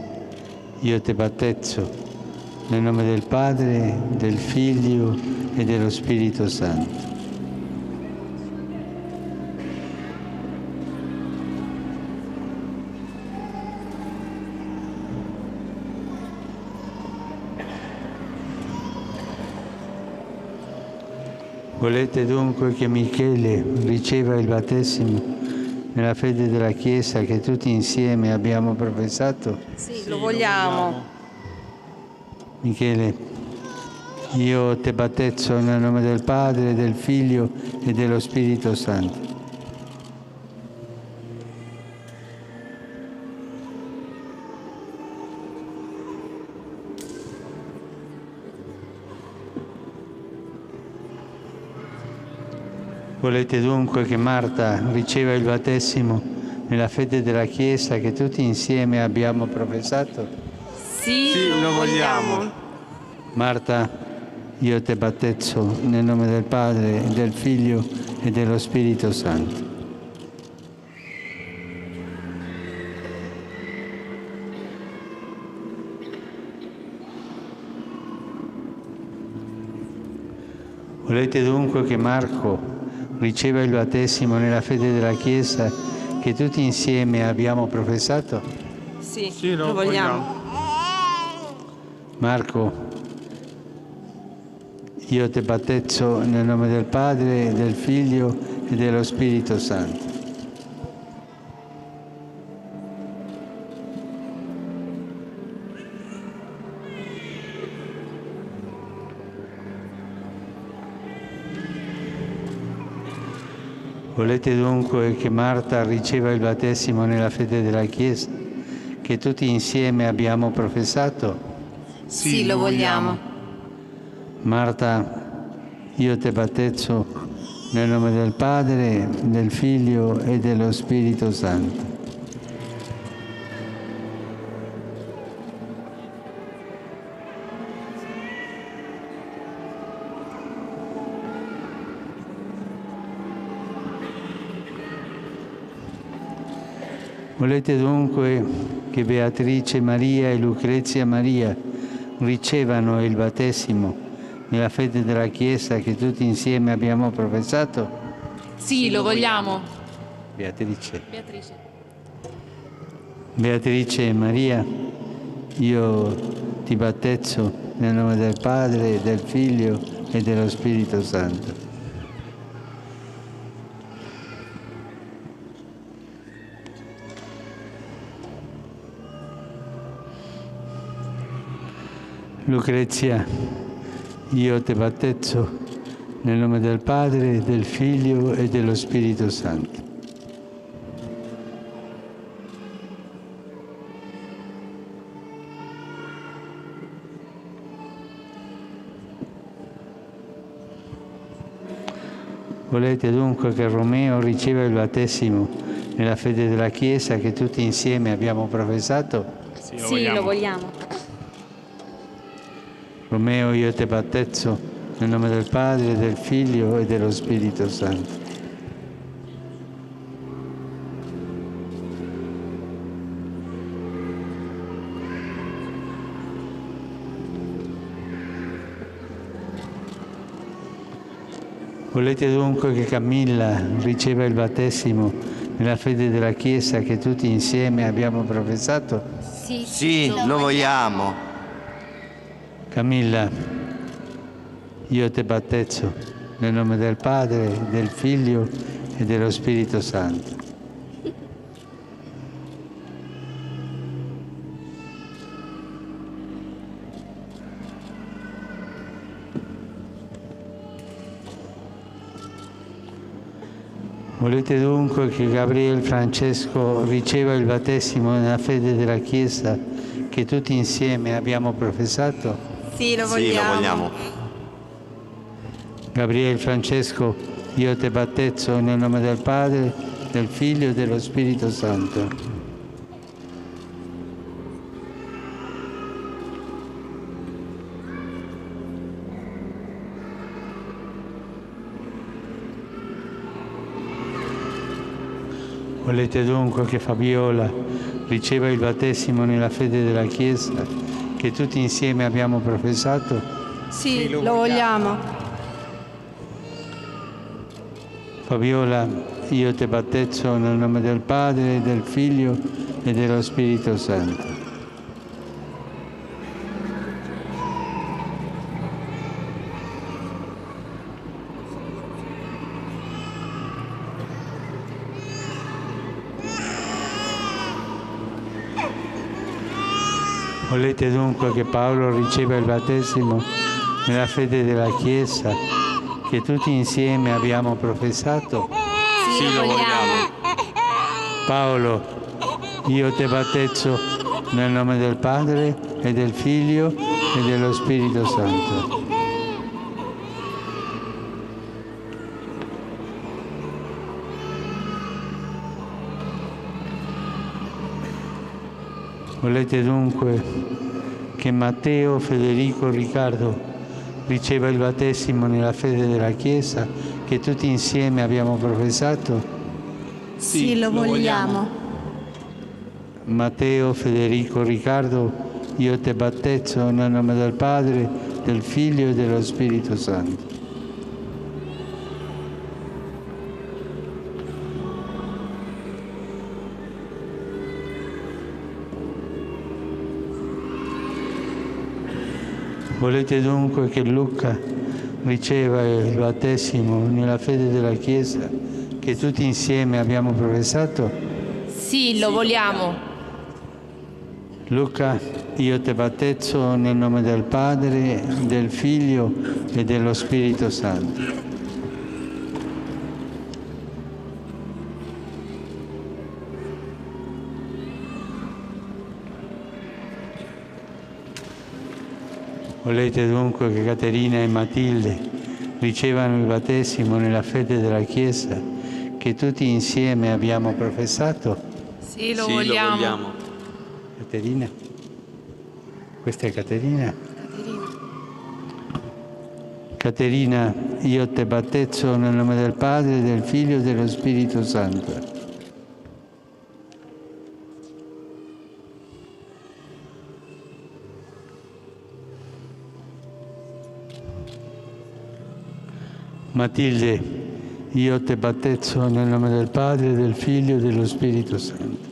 [SPEAKER 2] io ti battezzo nel nome del Padre, del Figlio e dello Spirito Santo. Volete dunque che Michele riceva il battesimo nella fede della Chiesa che tutti insieme abbiamo professato?
[SPEAKER 13] Sì, lo vogliamo.
[SPEAKER 2] Michele, io ti battezzo nel nome del Padre, del Figlio e dello Spirito Santo. Volete dunque che Marta riceva il battesimo nella fede della Chiesa che tutti insieme abbiamo professato?
[SPEAKER 13] Sì, lo vogliamo.
[SPEAKER 2] Marta, io ti battezzo nel nome del Padre, del Figlio e dello Spirito Santo. Volete dunque che Marco riceva il battesimo nella fede della Chiesa che tutti insieme abbiamo professato?
[SPEAKER 13] Sì, lo vogliamo.
[SPEAKER 2] Marco, io ti battezzo nel nome del Padre, del Figlio e dello Spirito Santo. Volete dunque che Marta riceva il battesimo nella fede della Chiesa che tutti insieme abbiamo professato?
[SPEAKER 13] Sì, lo vogliamo.
[SPEAKER 2] Marta, io ti battezzo nel nome del Padre, del Figlio e dello Spirito Santo. Volete dunque che Beatrice Maria e Lucrezia Maria ricevano il battesimo nella fede della Chiesa che tutti insieme abbiamo professato?
[SPEAKER 13] Sì, lo vogliamo.
[SPEAKER 2] Beatrice. Beatrice e Maria, io ti battezzo nel nome del Padre, del Figlio e dello Spirito Santo. Lucrezia, io ti battezzo nel nome del Padre, del Figlio e dello Spirito Santo. Volete dunque che Romeo riceva il battesimo nella fede della Chiesa che tutti insieme abbiamo professato?
[SPEAKER 13] Sì, lo vogliamo.
[SPEAKER 2] Romeo, io ti battezzo nel nome del Padre, del Figlio e dello Spirito Santo. Volete dunque che Camilla riceva il battesimo nella fede della Chiesa che tutti insieme abbiamo professato?
[SPEAKER 15] Sì, lo vogliamo.
[SPEAKER 2] Camilla, io ti battezzo nel nome del Padre, del Figlio e dello Spirito Santo. Volete dunque che Gabriel Francesco riceva il battesimo nella fede della Chiesa che tutti insieme abbiamo professato?
[SPEAKER 13] Sì, lo
[SPEAKER 15] Sì, lo vogliamo.
[SPEAKER 2] Gabriele Francesco, io ti battezzo nel nome del Padre, del Figlio e dello Spirito Santo. Volete dunque che Fabiola riceva il battesimo nella fede della Chiesa che tutti insieme abbiamo professato?
[SPEAKER 13] Sì, lo vogliamo.
[SPEAKER 2] Fabiola, io ti battezzo nel nome del Padre, del Figlio e dello Spirito Santo. Volete dunque che Paolo riceva il battesimo nella fede della Chiesa che tutti insieme abbiamo professato?
[SPEAKER 13] Sì, lo vogliamo.
[SPEAKER 2] Paolo, io ti battezzo nel nome del Padre e del Figlio e dello Spirito Santo. Volete dunque che Matteo Federico Riccardo riceva il battesimo nella fede della Chiesa che tutti insieme abbiamo professato?
[SPEAKER 13] Sì, lo vogliamo.
[SPEAKER 2] Matteo Federico Riccardo, io ti battezzo nel nome del Padre, del Figlio e dello Spirito Santo. Volete dunque che Luca riceva il battesimo nella fede della Chiesa che tutti insieme abbiamo professato?
[SPEAKER 13] Sì, lo vogliamo.
[SPEAKER 2] Luca, io ti battezzo nel nome del Padre, del Figlio e dello Spirito Santo. Volete dunque che Caterina e Matilde ricevano il battesimo nella fede della Chiesa che tutti insieme abbiamo professato?
[SPEAKER 13] Sì, lo vogliamo.
[SPEAKER 2] Caterina? Questa è Caterina? Caterina, io ti battezzo nel nome del Padre, del Figlio e dello Spirito Santo. Matilde, io ti battezzo nel nome del Padre, del Figlio e dello Spirito Santo.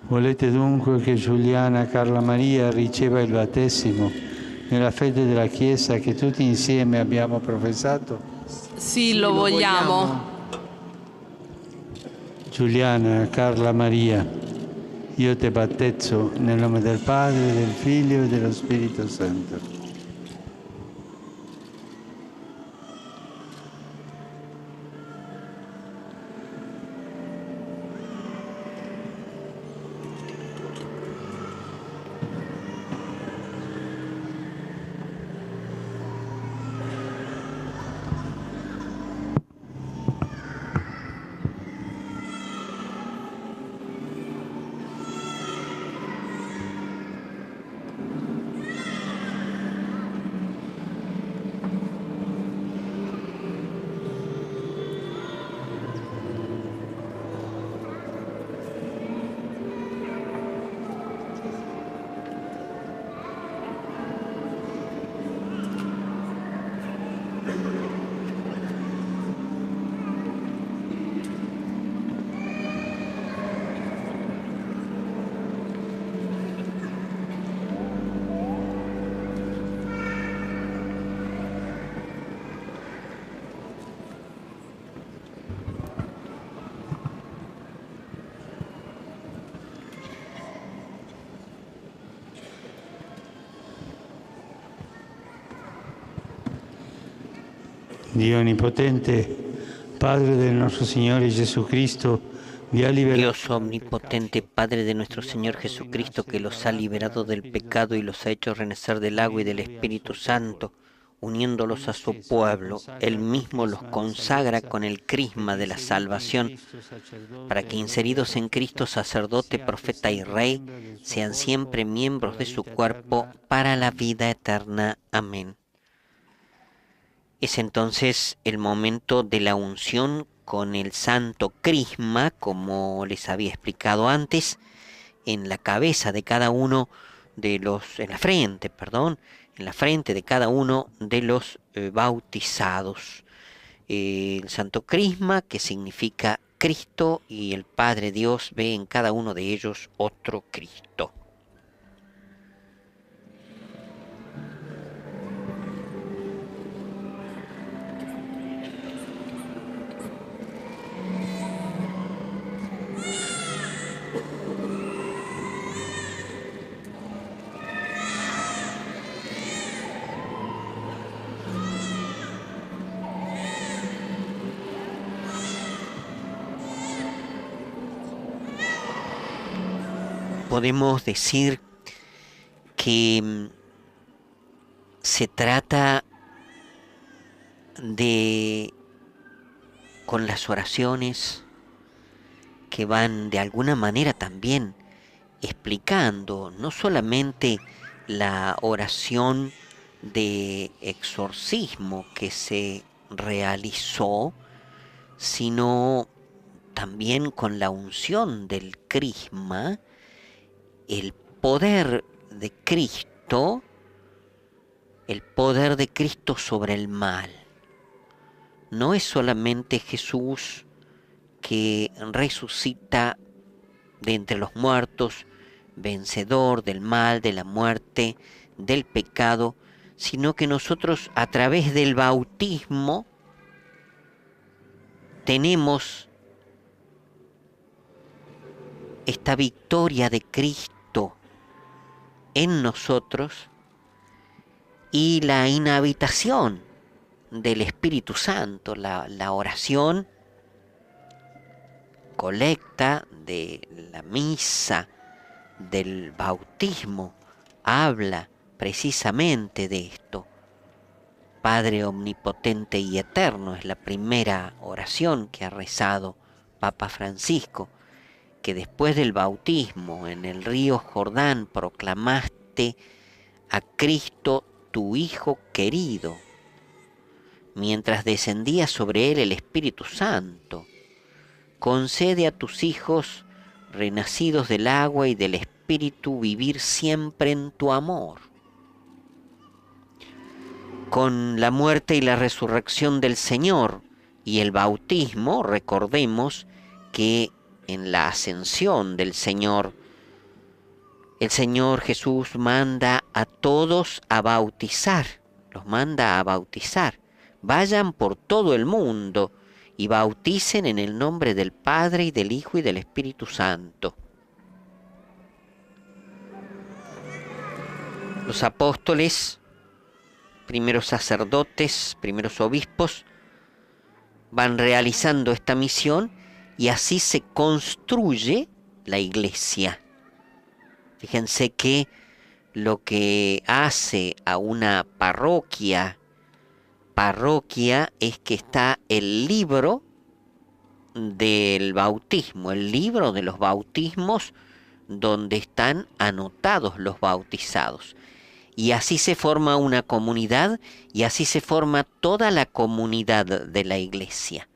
[SPEAKER 2] Volete dunque che Giuliana Carla Maria riceva il battesimo nella fede della Chiesa che tutti insieme abbiamo professato?
[SPEAKER 13] Sì, lo vogliamo.
[SPEAKER 2] Giuliana Carla Maria, io ti battezzo nel nome del Padre, del Figlio e dello Spirito Santo. Dio Onnipotente, Padre del nostro Signore Jesucristo, vi ha liberato.
[SPEAKER 1] Dios omnipotente, Padre de nuestro Señor Jesucristo, que los ha liberado del pecado y los ha hecho renacer del agua y del Espíritu Santo, uniéndolos a su pueblo, Él mismo los consagra con el crisma de la salvación, para que inseridos en Cristo, sacerdote, profeta y rey, sean siempre miembros de su cuerpo para la vida eterna. Amén. Es entonces el momento de la unción con el santo crisma, como les había explicado antes, en la cabeza de cada uno de los, en la frente de cada uno de los bautizados. El santo crisma, que significa Cristo, y el Padre Dios ve en cada uno de ellos otro Cristo. Podemos decir que se trata de, con las oraciones que van de alguna manera también explicando no solamente la oración de exorcismo que se realizó, sino también con la unción del crisma, el poder de Cristo sobre el mal. No es solamente Jesús que resucita de entre los muertos, vencedor del mal, de la muerte, del pecado, sino que nosotros a través del bautismo tenemos esta victoria de Cristo en nosotros y la inhabitación del Espíritu Santo, la oración colecta de la misa del bautismo habla precisamente de esto. Padre omnipotente y eterno es la primera oración que ha rezado Papa Francisco, que después del bautismo en el río Jordán proclamaste a Cristo tu Hijo querido, mientras descendía sobre él el Espíritu Santo. Concede a tus hijos, renacidos del agua y del Espíritu, vivir siempre en tu amor. Con la muerte y la resurrección del Señor y el bautismo, recordemos que en la ascensión del Señor, el Señor Jesús manda a todos a bautizar, los manda a bautizar. Vayan por todo el mundo y bauticen en el nombre del Padre y del Hijo y del Espíritu Santo. Los apóstoles, primeros sacerdotes, primeros obispos, van realizando esta misión y así se construye la iglesia. Fíjense que lo que hace a una parroquia es que está el libro del bautismo, el libro de los bautismos donde están anotados los bautizados. Y así se forma una comunidad y así se forma toda la comunidad de la iglesia.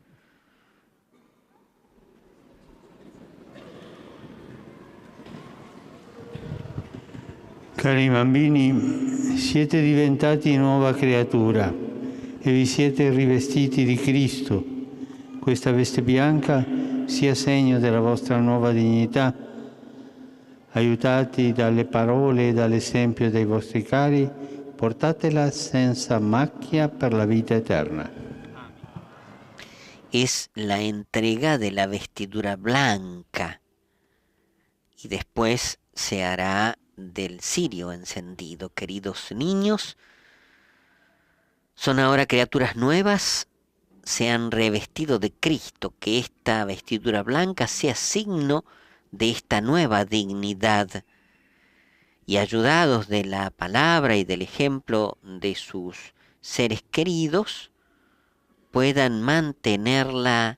[SPEAKER 2] Cari bambini, siete diventati nuova creatura e vi siete rivestiti di Cristo. Questa veste bianca sia segno della vostra nuova dignità. Aiutati dalle parole e dall'esempio dei vostri cari, portatela senza macchia per la vita eterna.
[SPEAKER 1] Es la entrega de la vestidura blanca y después se hará del cirio encendido. Queridos niños, son ahora criaturas nuevas se han revestido de Cristo, que esta vestidura blanca sea signo de esta nueva dignidad, y ayudados de la palabra y del ejemplo de sus seres queridos, puedan mantenerla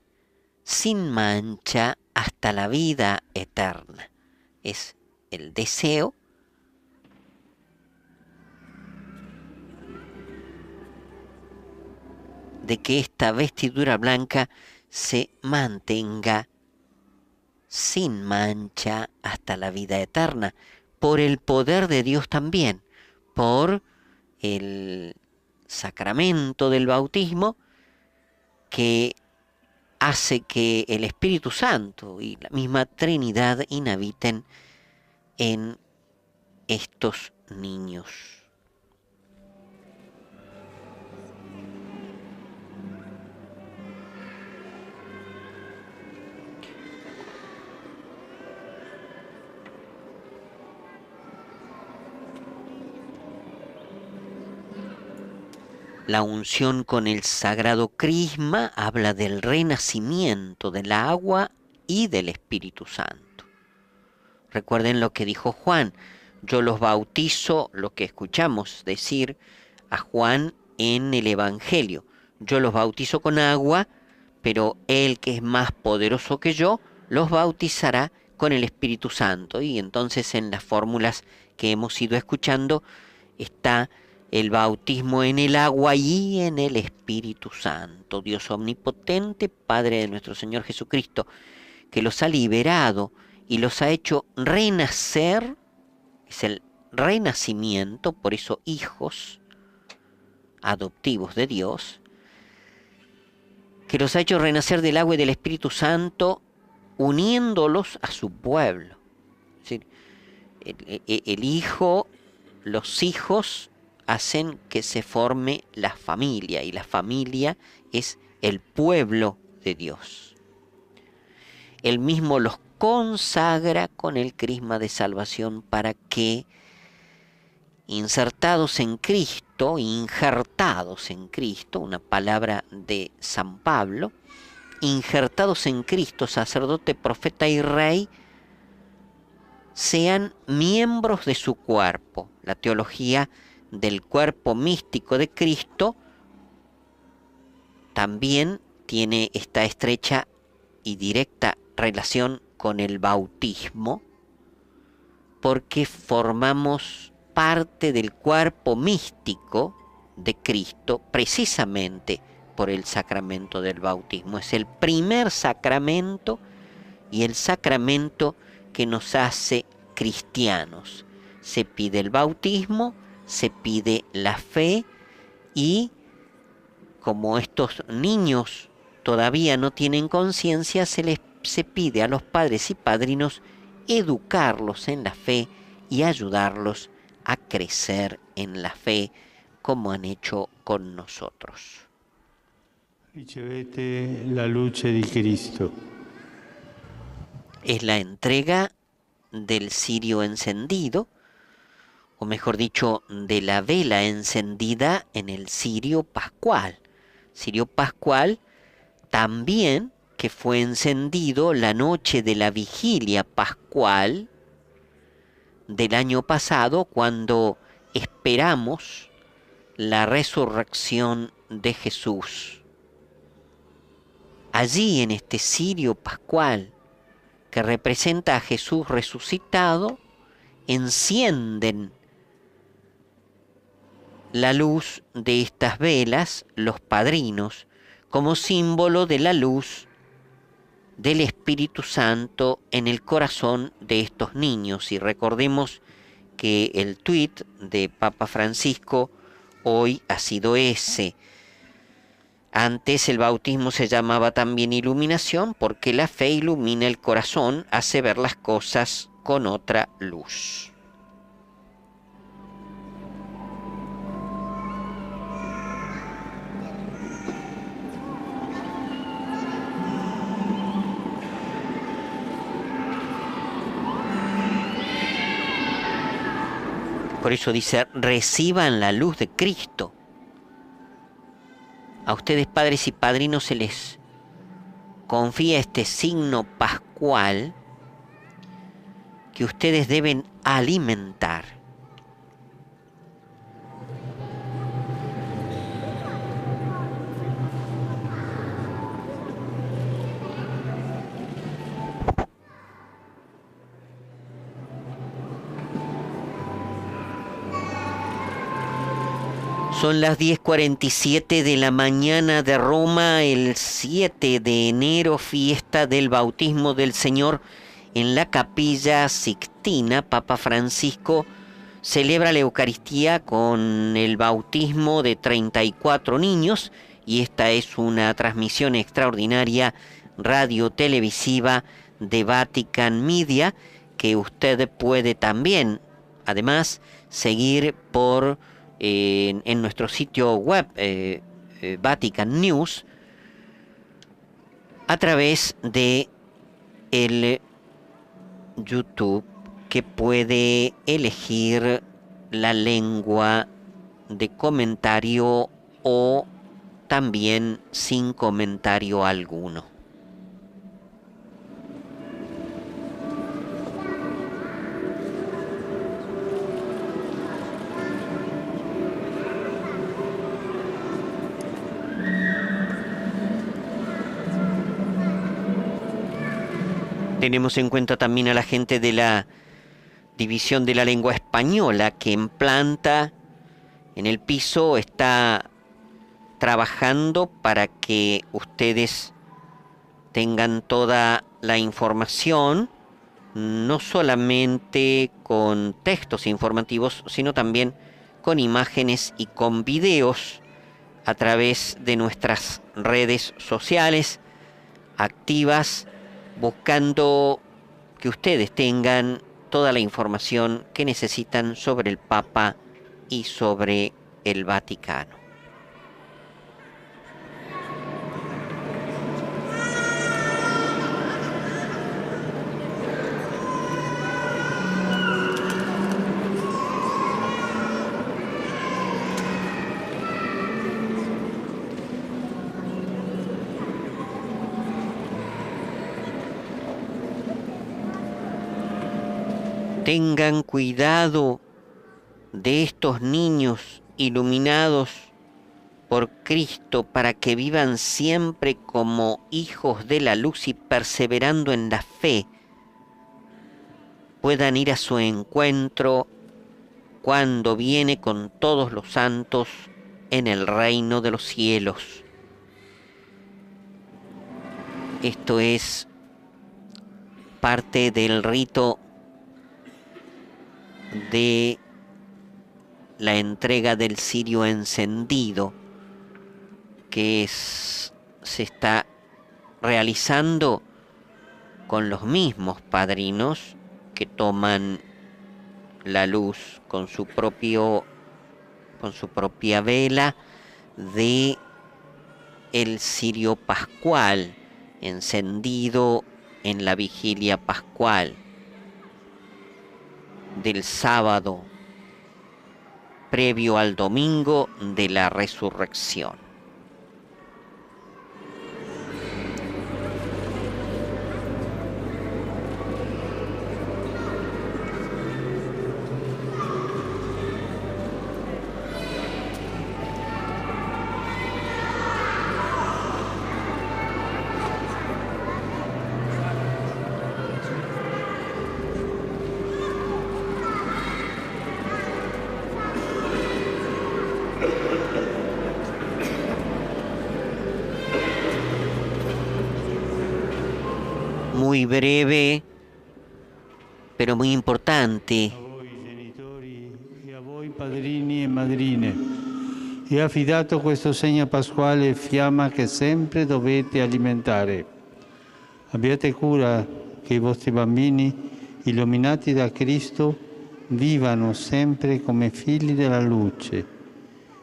[SPEAKER 1] sin mancha hasta la vida eterna. Es el deseo de que esta vestidura blanca se mantenga sin mancha hasta la vida eterna, por el poder de Dios también, por el sacramento del bautismo, que hace que el Espíritu Santo y la misma Trinidad inhabiten en estos niños. La unción con el sagrado crisma habla del renacimiento del agua y del Espíritu Santo. Recuerden lo que dijo Juan: yo los bautizo, lo que escuchamos decir a Juan en el Evangelio, yo los bautizo con agua, pero el que es más poderoso que yo los bautizará con el Espíritu Santo. Y entonces en las fórmulas que hemos ido escuchando está el bautismo en el agua y en el Espíritu Santo. Dios omnipotente, Padre de nuestro Señor Jesucristo, que los ha liberado y los ha hecho renacer, es el renacimiento, por eso hijos adoptivos de Dios, que los ha hecho renacer del agua y del Espíritu Santo, uniéndolos a su pueblo. Es decir, el hijo, los hijos hacen que se forme la familia, y la familia es el pueblo de Dios. Él mismo los consagra con el crisma de salvación para que, insertados en Cristo, injertados en Cristo, una palabra de San Pablo, injertados en Cristo, sacerdote, profeta y rey, sean miembros de su cuerpo. La teología del cuerpo místico de Cristo también tiene esta estrecha y directa relación con el bautismo, porque formamos parte del cuerpo místico de Cristo precisamente por el sacramento del bautismo. Es el primer sacramento y el sacramento que nos hace cristianos. Se pide el bautismo, se pide la fe, y como estos niños todavía no tienen conciencia, se pide a los padres y padrinos educarlos en la fe y ayudarlos a crecer en la fe, como han hecho con nosotros.
[SPEAKER 2] Ricevete la luce di Cristo.
[SPEAKER 1] Es la entrega del cirio encendido, o mejor dicho, de la vela encendida en el cirio pascual. Cirio pascual también que fue encendido la noche de la vigilia pascual del año pasado, cuando esperamos la resurrección de Jesús. Allí, en este cirio pascual que representa a Jesús resucitado, encienden la luz de estas velas los padrinos, como símbolo de la luz del Espíritu Santo en el corazón de estos niños. Y recordemos que el tuit de Papa Francisco hoy ha sido ese. Antes el bautismo se llamaba también iluminación, porque la fe ilumina el corazón, hace ver las cosas con otra luz. Por eso dice, reciban la luz de Cristo. a ustedes padres y padrinos se les confía este signo pascual que ustedes deben alimentar. Son las 10:47 de la mañana de Roma, el 7 de enero, fiesta del bautismo del Señor. En la Capilla Sixtina, Papa Francisco celebra la Eucaristía con el bautismo de 34 niños, y esta es una transmisión extraordinaria radio-televisiva de Vatican Media, que usted puede también, además, seguir por en nuestro sitio web Vatican News, a través de el YouTube, que puede elegir la lengua de comentario o también sin comentario alguno. Tenemos en cuenta también a la gente de la División de la Lengua Española, que en planta, en el piso, está trabajando para que ustedes tengan toda la información, no solamente con textos informativos, sino también con imágenes y con videos a través de nuestras redes sociales activas, buscando que ustedes tengan toda la información que necesitan sobre el Papa y sobre el Vaticano. Tengan cuidado de estos niños iluminados por Cristo, para que vivan siempre como hijos de la luz y, perseverando en la fe, puedan ir a su encuentro cuando viene con todos los santos en el reino de los cielos. Esto es parte del rito de la entrega del cirio encendido, que se está realizando con los mismos padrinos que toman la luz con su propia vela de el cirio pascual, encendido en la vigilia pascual del sábado previo al domingo de la resurrección. Muy breve, pero muy importante.
[SPEAKER 2] A voi genitori e a voi padrini e madrine, è affidato questo segno pasquale fiamma che sempre dovete alimentare. Abbiate cura che i vostri bambini, illuminati da Cristo, vivano sempre come figli della luce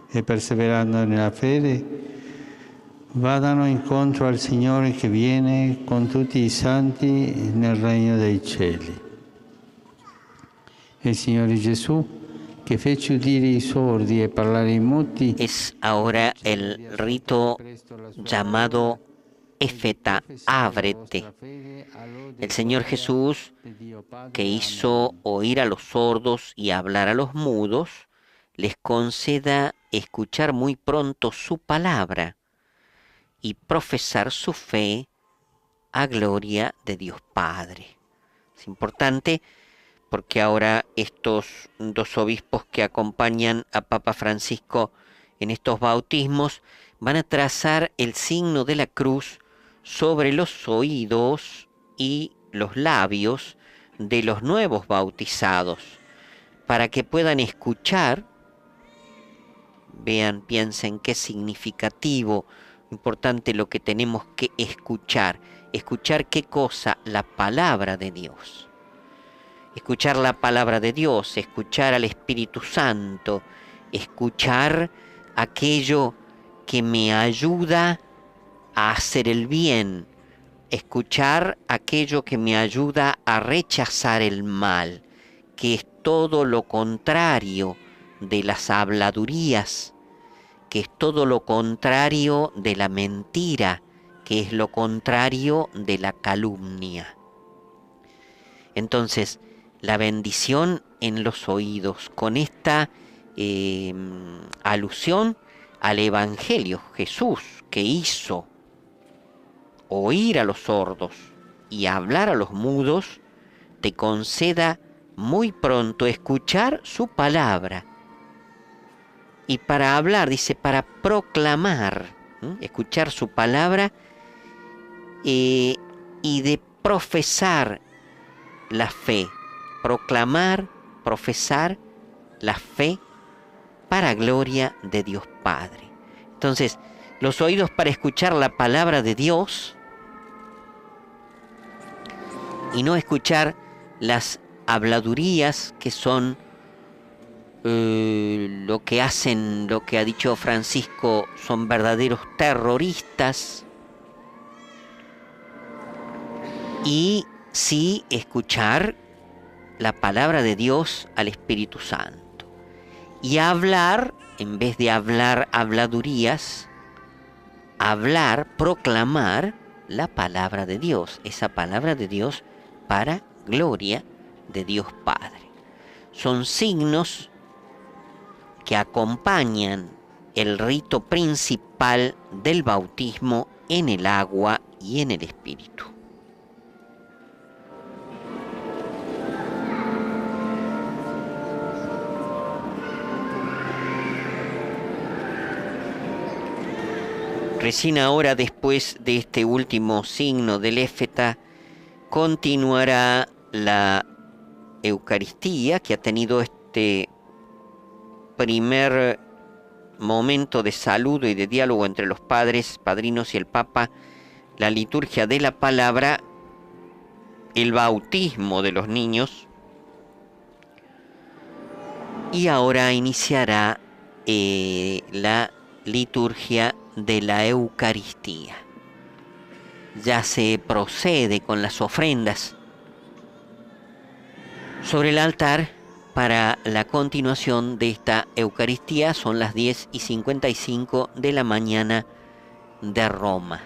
[SPEAKER 2] e, perseverando nella fede, vadano incontro al Signore che viene con tutti i santi nel regno dei cieli. E il Signore Gesù, che che fece udire i sordi e parlare ai muti.
[SPEAKER 1] Es ahora el rito llamado Éfeta, ábrete. El Señor Jesús, que hizo oír a los sordos y hablar a los mudos, les conceda escuchar muy pronto su palabra y profesar su fe a gloria de Dios Padre. Es importante porque ahora estos dos obispos que acompañan a Papa Francisco en estos bautismos van a trazar el signo de la cruz sobre los oídos y los labios de los nuevos bautizados, para que puedan escuchar, vean, piensen qué significativo, importante lo que tenemos que escuchar. ¿Escuchar qué cosa? La palabra de Dios. Escuchar la palabra de Dios, escuchar al Espíritu Santo, escuchar aquello que me ayuda a hacer el bien, escuchar aquello que me ayuda a rechazar el mal, que es todo lo contrario de las habladurías, que es todo lo contrario de la mentira, que es lo contrario de la calumnia. Entonces, la bendición en los oídos, con esta alusión al Evangelio, Jesús, que hizo oír a los sordos y hablar a los mudos, te conceda muy pronto escuchar su palabra. Y para hablar, dice, para proclamar, escuchar su palabra y de profesar la fe, proclamar, profesar la fe para gloria de Dios Padre. Entonces, los oídos para escuchar la palabra de Dios y no escuchar las habladurías que son lo que hacen, lo que ha dicho Francisco, son verdaderos terroristas. Y sí escuchar la palabra de Dios al Espíritu Santo. Y hablar, en vez de hablar habladurías, hablar, proclamar la palabra de Dios. Esa palabra de Dios para gloria de Dios Padre. Son signos que acompañan el rito principal del bautismo en el agua y en el Espíritu. Recién ahora, después de este último signo del Éfeta, continuará la Eucaristía, que ha tenido este primer momento de saludo y de diálogo entre los padres, padrinos y el Papa, la liturgia de la palabra, el bautismo de los niños, y ahora iniciará la liturgia de la Eucaristía. Ya se procede con las ofrendas sobre el altar para la continuación de esta Eucaristía. Son las 10:55 de la mañana de Roma.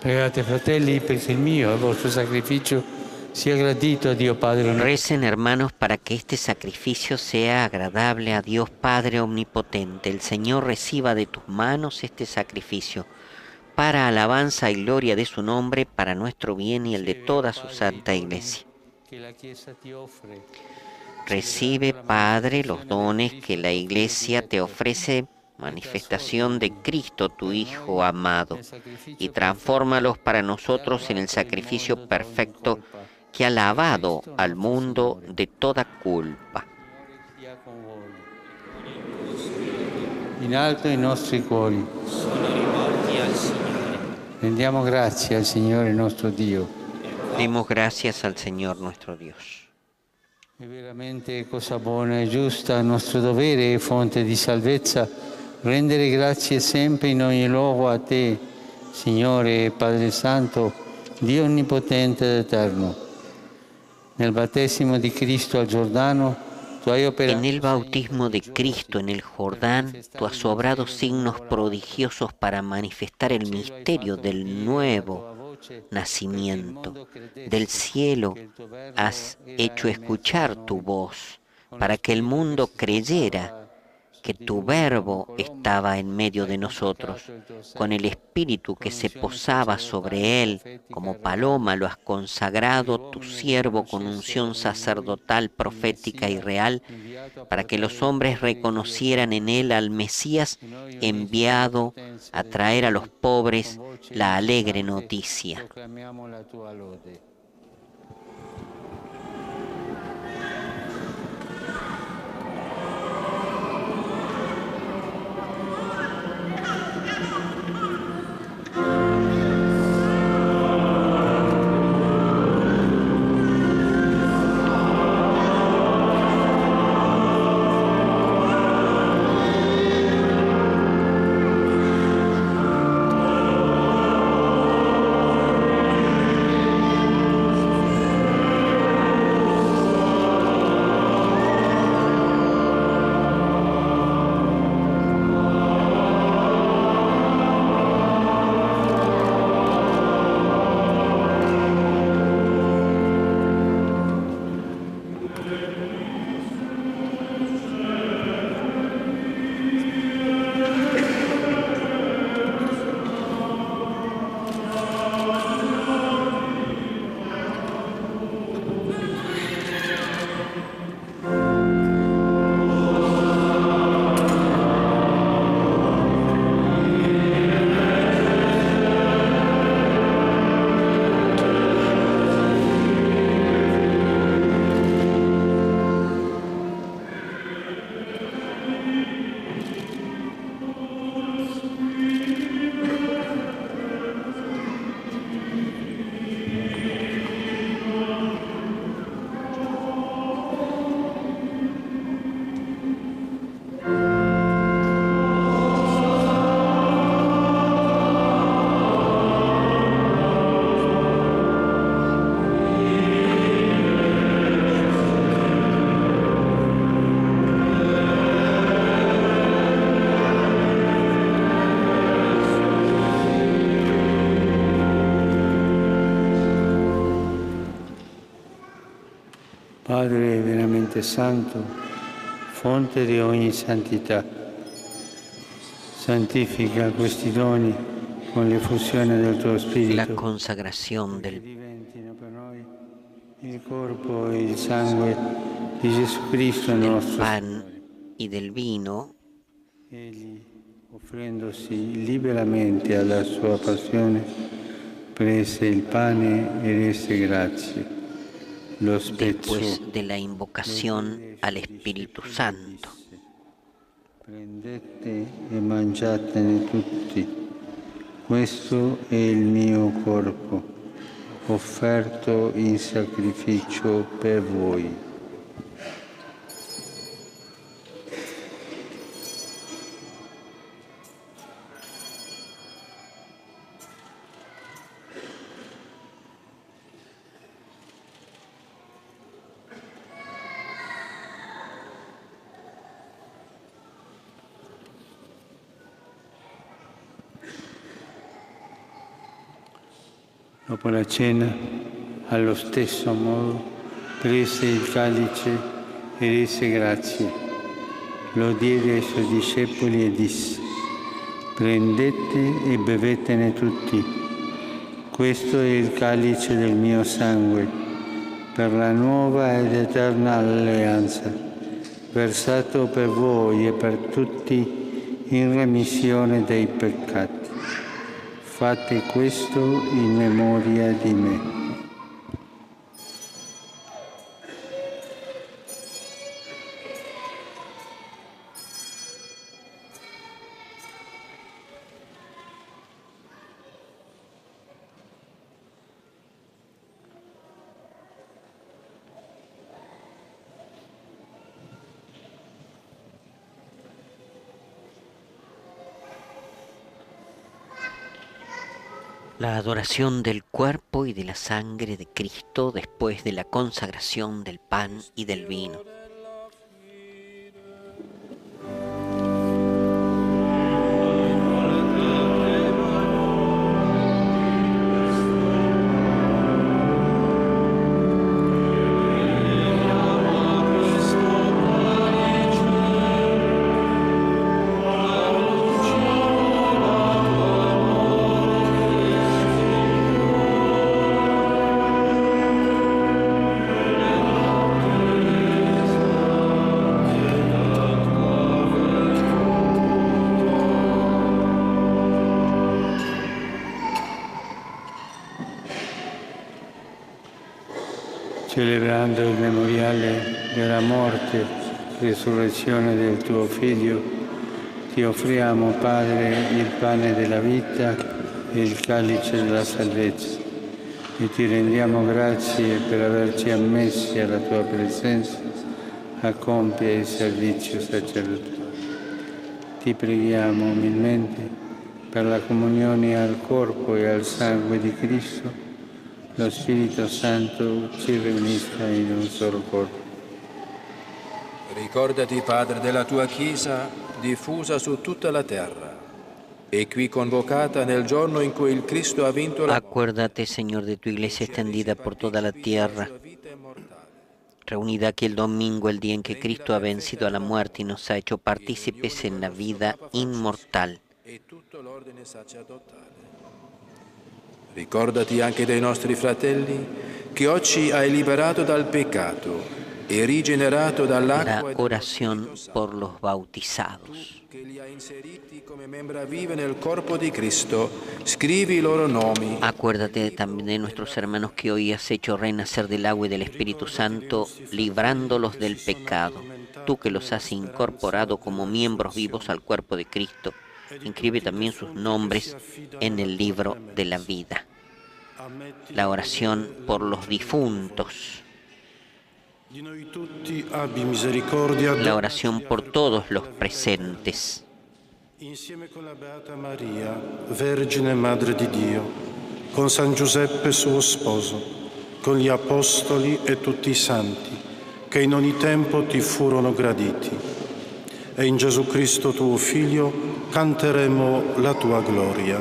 [SPEAKER 2] Pregate, fratelli, perché il mio e il vostro sacrificio sia gradito a Dio Padre.
[SPEAKER 1] Recen, hermanos, para que este sacrificio sea agradable a Dios Padre Omnipotente. El Señor reciba de tus manos este sacrificio, para alabanza y gloria de su nombre, para nuestro bien y el de toda su santa Iglesia. Recibe, Padre, los dones que la Iglesia te ofrece, manifestación de Cristo, tu Hijo amado, y transfórmalos para nosotros en el sacrificio perfecto que ha lavado al mundo de toda culpa.
[SPEAKER 2] In alto i nostri cuori.
[SPEAKER 1] Sono rivolti al Signore.
[SPEAKER 2] Rendiamo grazie al Signore nostro Dio.
[SPEAKER 1] Demos gracias al Señor nuestro Dios.
[SPEAKER 2] È veramente cosa buona e giusta, nostro dovere e fonte di salvezza, rendere grazie sempre in ogni luogo a Te, Signore Padre Santo, Dio Onnipotente ed Eterno. Nel battesimo di Cristo al Giordano,
[SPEAKER 1] en el bautismo de Cristo en el Jordán, tú has obrado signos prodigiosos para manifestar el misterio del nuevo nacimiento. Del cielo has hecho escuchar tu voz para que el mundo creyera que tu verbo estaba en medio de nosotros. Con el Espíritu que se posaba sobre él, como paloma lo has consagrado tu siervo con unción sacerdotal, profética y real, para que los hombres reconocieran en él al Mesías enviado a traer a los pobres la alegre noticia.
[SPEAKER 2] Padre veramente santo, fonte di ogni santità, santifica questi doni con l'effusione del tuo Spirito.
[SPEAKER 1] La consagración del
[SPEAKER 2] Diventino per noi il corpo e il sangue di Gesù Cristo nostro
[SPEAKER 1] pan y del vino,
[SPEAKER 2] Egli, offrendosi liberamente alla sua passione, prese il pane e rese grazie. Lo spezzò.
[SPEAKER 1] después de la invocación al Espíritu Santo.
[SPEAKER 2] Prendete e mangiatene tutti. Questo è il mio corpo, offerto in sacrificio per voi. Dopo la cena, allo stesso modo, prese il calice e rese grazie. Lo diede ai suoi discepoli e disse: prendete e bevetene tutti. Questo è il calice del mio sangue, per la nuova ed eterna alleanza, versato per voi e per tutti in remissione dei peccati. Fate questo in memoria di me.
[SPEAKER 1] La adoración del cuerpo y de la sangre de Cristo después de la consagración del pan y del vino.
[SPEAKER 2] Celebrando il memoriale della morte e risurrezione del tuo Figlio, ti offriamo, Padre, il pane della vita e il calice della salvezza, e ti rendiamo grazie per averci ammessi alla tua presenza a compiere il servizio sacerdotale. Ti preghiamo umilmente per la comunione al corpo e al sangue di Cristo. Lo Spirito Santo ci riunisca in un solo corpo.
[SPEAKER 16] Ricordati, Padre, della tua Chiesa diffusa su tutta la terra e qui convocata nel giorno in cui il Cristo ha vinto la
[SPEAKER 1] Acuérdate, Señor, de tu iglesia extendida por toda la tierra, reunida aquí el domingo, el día en que Cristo ha vencido a la muerte y nos ha hecho partícipes en la vida inmortal.
[SPEAKER 16] e tutto l'ordine sacerdotale. Ricordati anche dei nostri fratelli che oggi hai liberato dal peccato e rigenerato dall'acqua
[SPEAKER 1] La oración por los bautizados.
[SPEAKER 16] che li hai inseriti come membra vive nel corpo di Cristo. Scrivi i loro nomi.
[SPEAKER 1] Acuérdate también de nuestros hermanos que hoy has hecho renacer del agua y del Espíritu Santo, librándolos del pecado. Tú que los has incorporado como miembros vivos al cuerpo de Cristo, inscribe también sus nombres en el libro de la vida. La oración por los difuntos. La oración por todos los presentes.
[SPEAKER 17] Insieme con la Beata Maria, Vergine Madre di Dio, con San Giuseppe suo sposo, con gli apostoli e tutti i santi, che in ogni tempo ti furono graditi. E in Gesù Cristo tuo Figlio canteremo la tua gloria.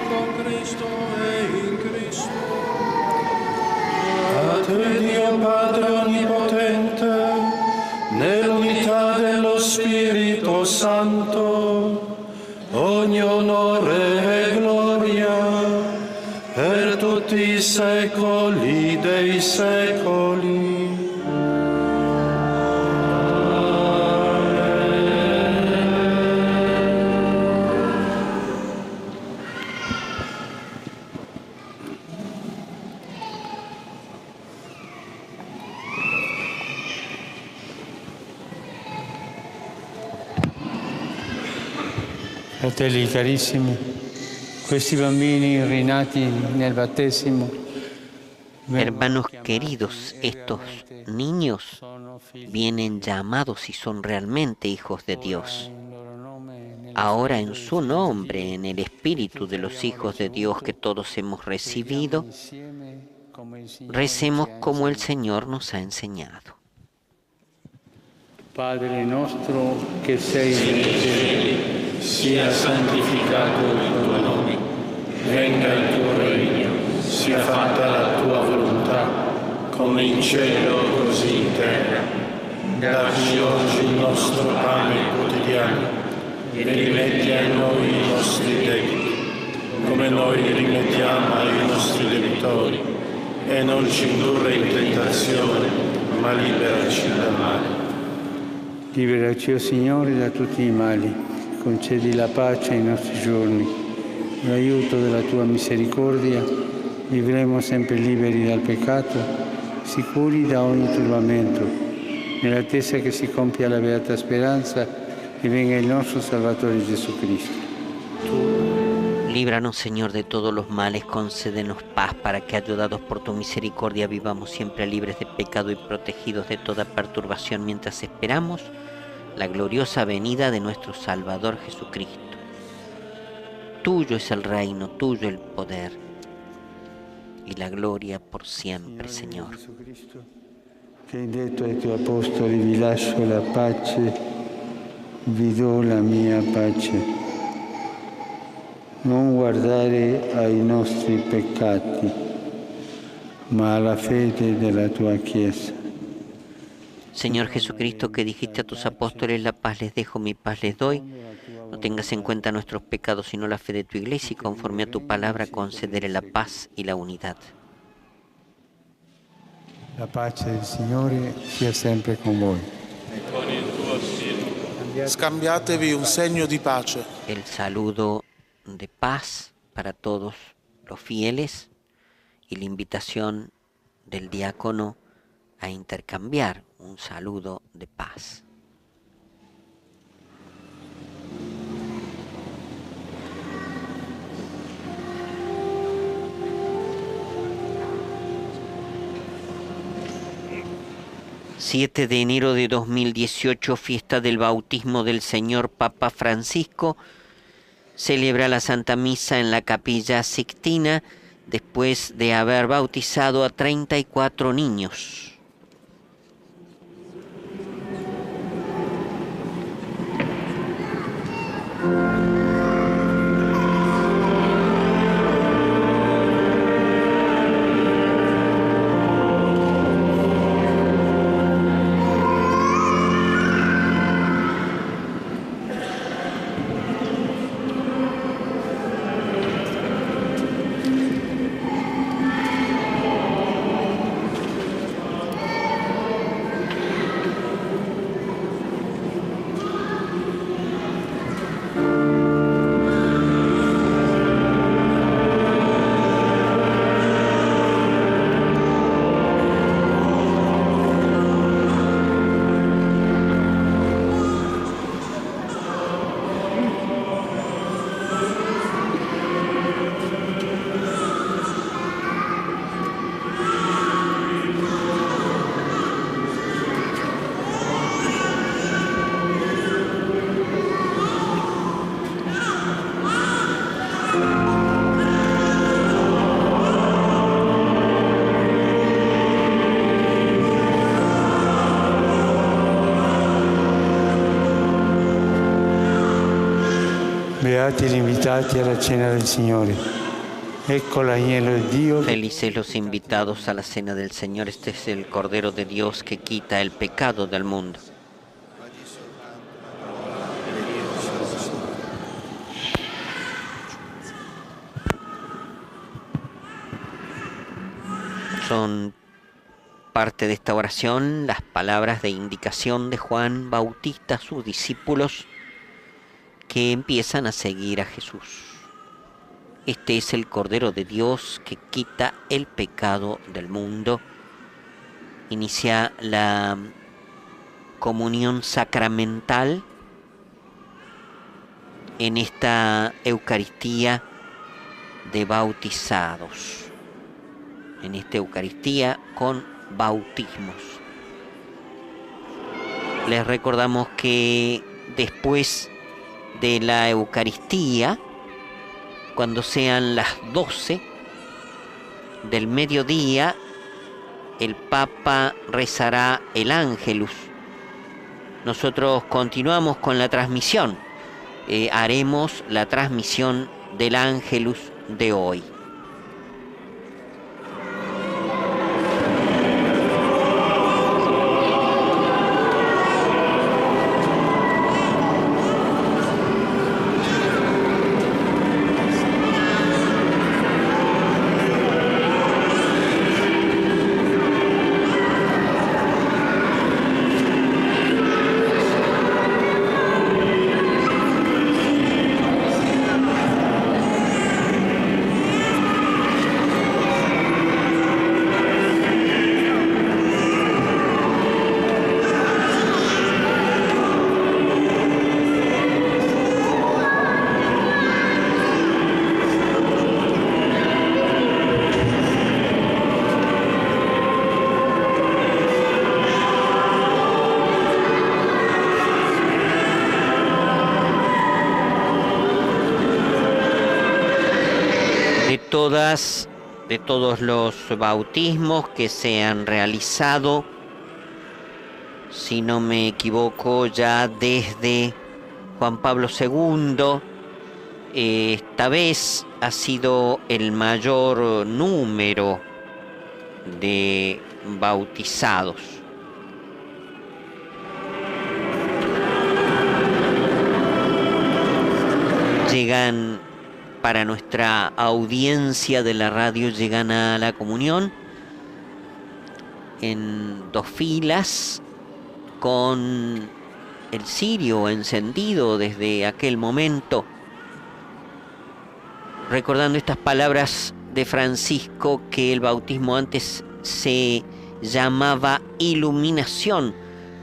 [SPEAKER 16] Con Cristo e in Cristo.
[SPEAKER 17] A te Dio Padre Onnipotente, nell'unità dello Spirito Santo, ogni onore e gloria per tutti i secoli dei secoli.
[SPEAKER 2] Fratelli carissimi, questi bambini rinati nel battesimo,
[SPEAKER 1] Hermanos queridos, estos niños vienen llamados y son realmente hijos de Dios. Ahora en su nombre, en el espíritu de los hijos de Dios que todos hemos recibido, recemos como el Señor nos ha enseñado.
[SPEAKER 2] Padre nostro che sei nei cieli,
[SPEAKER 17] sia santificato il tuo nome, venga il tuo regno, sia fatta la tua volontà, come in cielo così in terra. Dacci oggi il nostro pane quotidiano e rimetti a noi i nostri debiti, come noi rimettiamo ai nostri debitori, e non ci indurre in tentazione, ma liberaci dal male.
[SPEAKER 2] Liberaci, o Signore, da tutti i mali, concedi la pace ai nostri giorni, l'aiuto della tua misericordia, vivremo sempre liberi dal peccato, sicuri da ogni turbamento, nell'attesa che si compia la beata speranza e venga il nostro Salvatore Jesucristo.
[SPEAKER 1] Líbranos, Señor, de todos los males, concédenos paz, para que, ayudados por tu misericordia, vivamos siempre libres de pecado y protegidos de toda perturbación, mientras esperamos la gloriosa venida de nuestro Salvador Jesucristo. Tuyo es el reino, tuyo el poder y la gloria por siempre, Señor.
[SPEAKER 2] Che hai detto ai tuoi apostoli: vi lascio la pace, vi do la mia pace. Non guardare ai nostri peccati, ma alla fede della tua Chiesa.
[SPEAKER 1] Señor Jesucristo, que dijiste a tus apóstoles: la paz les dejo, mi paz les doy. No tengas en cuenta nuestros pecados, sino la fe de tu Iglesia, y conforme a tu palabra concederé la paz y la unidad.
[SPEAKER 2] La pace del Signore sia sempre con voi.
[SPEAKER 11] Scambiatevi un segno di pace.
[SPEAKER 1] El saludo de paz para todos los fieles y la invitación del diácono a intercambiar un saludo de paz. ...7 de enero de 2018, fiesta del bautismo del Señor Papa Francisco. Celebra la Santa Misa en la Capilla Sixtina después de haber bautizado a 34 niños.
[SPEAKER 2] Beati gli invitati alla cena del Signore. Ecco l'agnello di Dio.
[SPEAKER 1] Felices los invitados a la cena del Señor. Este es el Cordero de Dios que quita el pecado del mundo. Son parte de esta oración las palabras de indicación de Juan Bautista a sus discípulos que empiezan a seguir a Jesús. Este es el Cordero de Dios que quita el pecado del mundo. Inicia la comunión sacramental en esta Eucaristía de bautizados. En esta Eucaristía con bautismos. Les recordamos que después de la Eucaristía, cuando sean las 12 del mediodía, el Papa rezará el Ángelus. Nosotros continuamos con la transmisión haremos la transmisión del Ángelus de hoy. De todos los bautismos que se han realizado, si no me equivoco, ya desde Juan Pablo II, esta vez ha sido el mayor número de bautizados. Llegan para nuestra audiencia de la radio, llegan a la comunión en 2 filas con el cirio encendido desde aquel momento, recordando estas palabras de Francisco, que el bautismo antes se llamaba iluminación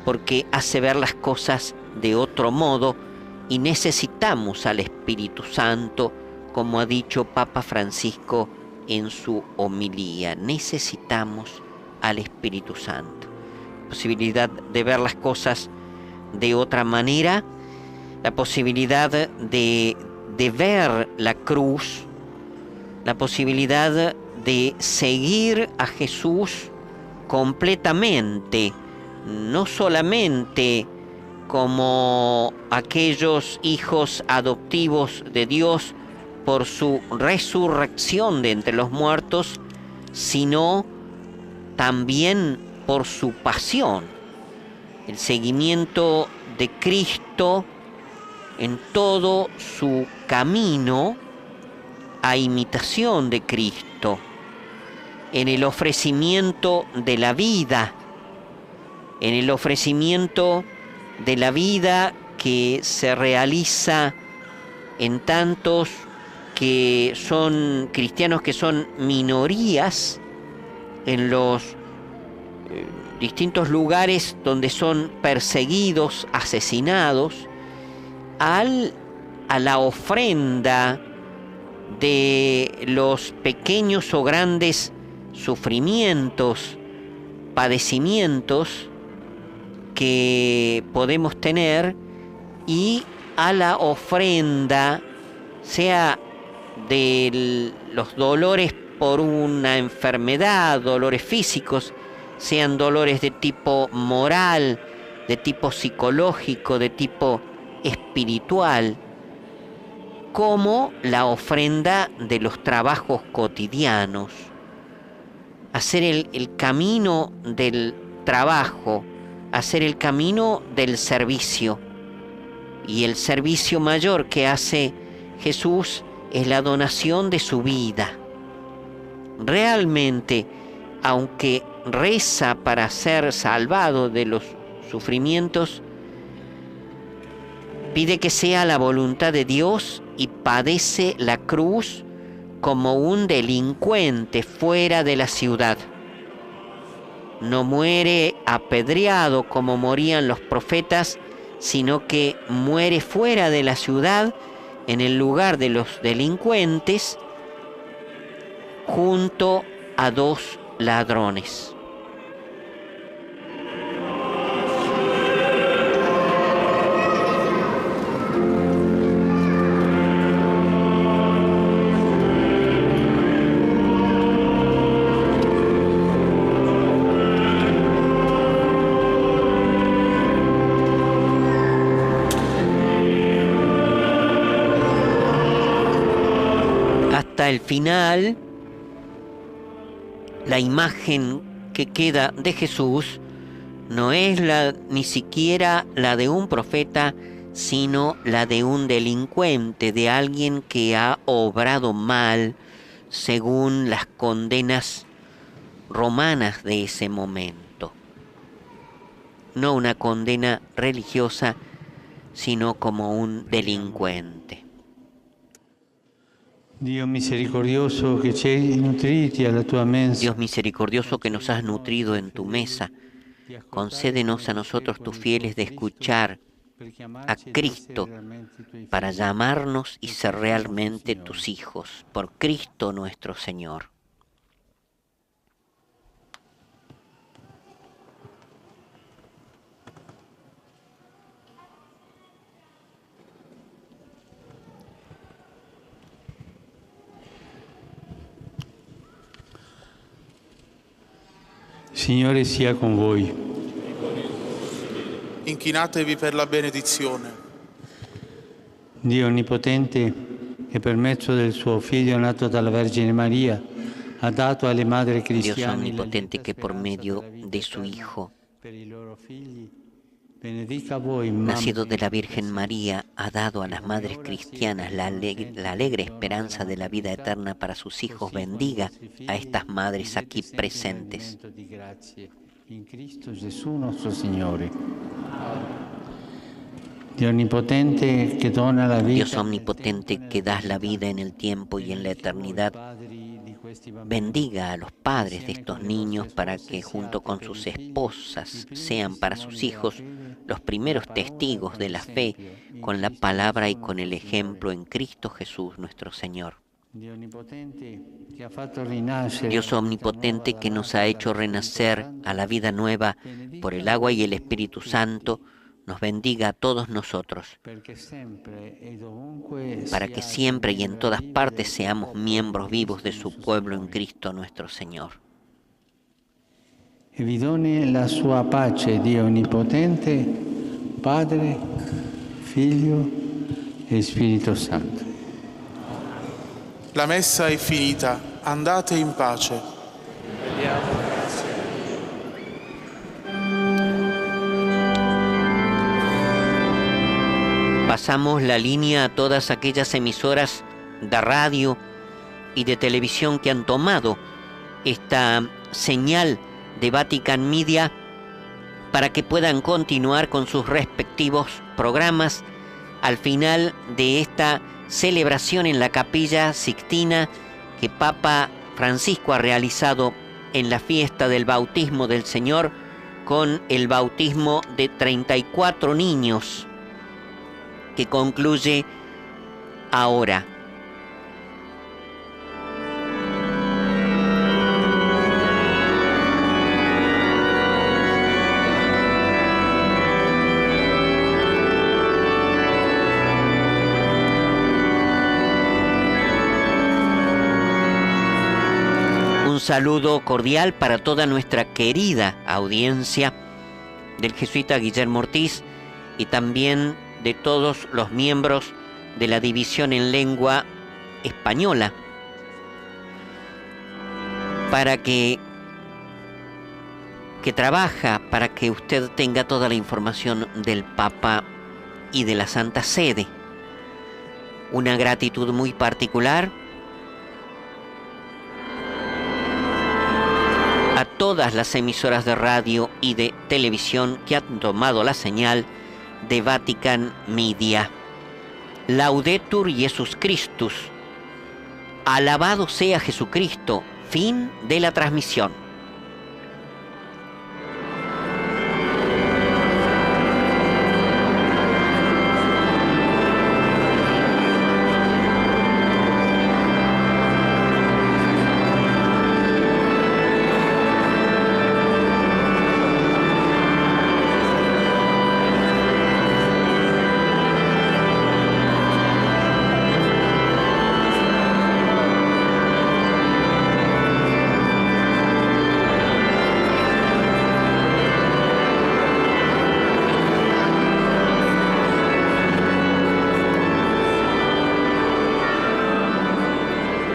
[SPEAKER 1] porque hace ver las cosas de otro modo, y necesitamos al Espíritu Santo, como ha dicho Papa Francisco en su homilía. Necesitamos al Espíritu Santo. Posibilidad de ver las cosas de otra manera, la posibilidad de ver la cruz, la posibilidad de seguir a Jesús completamente, no solamente como aquellos hijos adoptivos de Dios por su resurrección de entre los muertos, sino también por su pasión, el seguimiento de Cristo en todo su camino a imitación de Cristo, en el ofrecimiento de la vida, en el ofrecimiento de la vida que se realiza en tantos que son cristianos, que son minorías en los distintos lugares donde son perseguidos, asesinados, a la ofrenda de los pequeños o grandes sufrimientos, padecimientos que podemos tener, y a la ofrenda, sea de los dolores por una enfermedad, dolores físicos, sean dolores de tipo moral, de tipo psicológico, de tipo espiritual, como la ofrenda de los trabajos cotidianos. Hacer el camino del trabajo, hacer el camino del servicio. Y el servicio mayor que hace Jesús es la donación de su vida. Realmente, aunque reza para ser salvado de los sufrimientos, pide que sea la voluntad de Dios y padece la cruz como un delincuente fuera de la ciudad. No muere apedreado como morían los profetas, sino que muere fuera de la ciudad, en el lugar de los delincuentes, junto a 2 ladrones. hasta el final, la imagen que queda de Jesús no es ni siquiera la de un profeta, sino la de un delincuente, de alguien que ha obrado mal según las condenas romanas de ese momento. No una condena religiosa, sino como un delincuente.
[SPEAKER 2] Dios misericordioso que ci hai nutriti alla tua mensa.
[SPEAKER 1] Dios misericordioso que nos has nutrido en tu mesa, concédenos a nosotros tus fieles de escuchar a Cristo para llamarnos y ser realmente tus hijos, por Cristo nuestro Señor.
[SPEAKER 2] Signore sia con voi.
[SPEAKER 11] Inchinatevi per la benedizione.
[SPEAKER 2] Dio Onnipotente, che per mezzo del suo Figlio nato dalla Vergine Maria, ha dato alle madri cristiane
[SPEAKER 1] Dios Omnipotente, que por medio de su Hijo, nacido de la Virgen María, ha dado a las madres cristianas la alegre esperanza de la vida eterna para sus hijos. Bendiga a estas madres aquí presentes.
[SPEAKER 2] In Cristo Gesù nostro Signore. Dio Onnipotente que dona la vida.
[SPEAKER 1] Dios Omnipotente, que das la vida en el tiempo y en la eternidad, bendiga a los padres de estos niños para que junto con sus esposas sean para sus hijos los primeros testigos de la fe con la palabra y con el ejemplo en Cristo Jesús nuestro Señor. Dios Omnipotente, que nos ha hecho renacer a la vida nueva por el agua y el Espíritu Santo, nos bendiga a todos nosotros, para que siempre y en todas partes seamos miembros vivos de su pueblo en Cristo nuestro Señor.
[SPEAKER 2] E vi doni la sua pace, Dio Onnipotente, Padre, Figlio e Spirito Santo.
[SPEAKER 11] La messa è finita, andate in pace.
[SPEAKER 1] Pasamos la línea a todas aquellas emisoras de radio y de televisión que han tomado esta señal de Vatican Media para que puedan continuar con sus respectivos programas al final de esta celebración en la Capilla Sixtina que Papa Francisco ha realizado en la fiesta del bautismo del Señor, con el bautismo de 34 niños que concluye ahora. Un saludo cordial para toda nuestra querida audiencia del jesuita Guillermo Ortiz y también de todos los miembros de la división en lengua española, para que trabaja para que usted tenga toda la información del Papa y de la Santa Sede. Una gratitud muy particular a todas las emisoras de radio y de televisión que han tomado la señal de Vatican Media. Laudetur Jesus Christus. Alabado sea Jesucristo. Fin de la transmisión.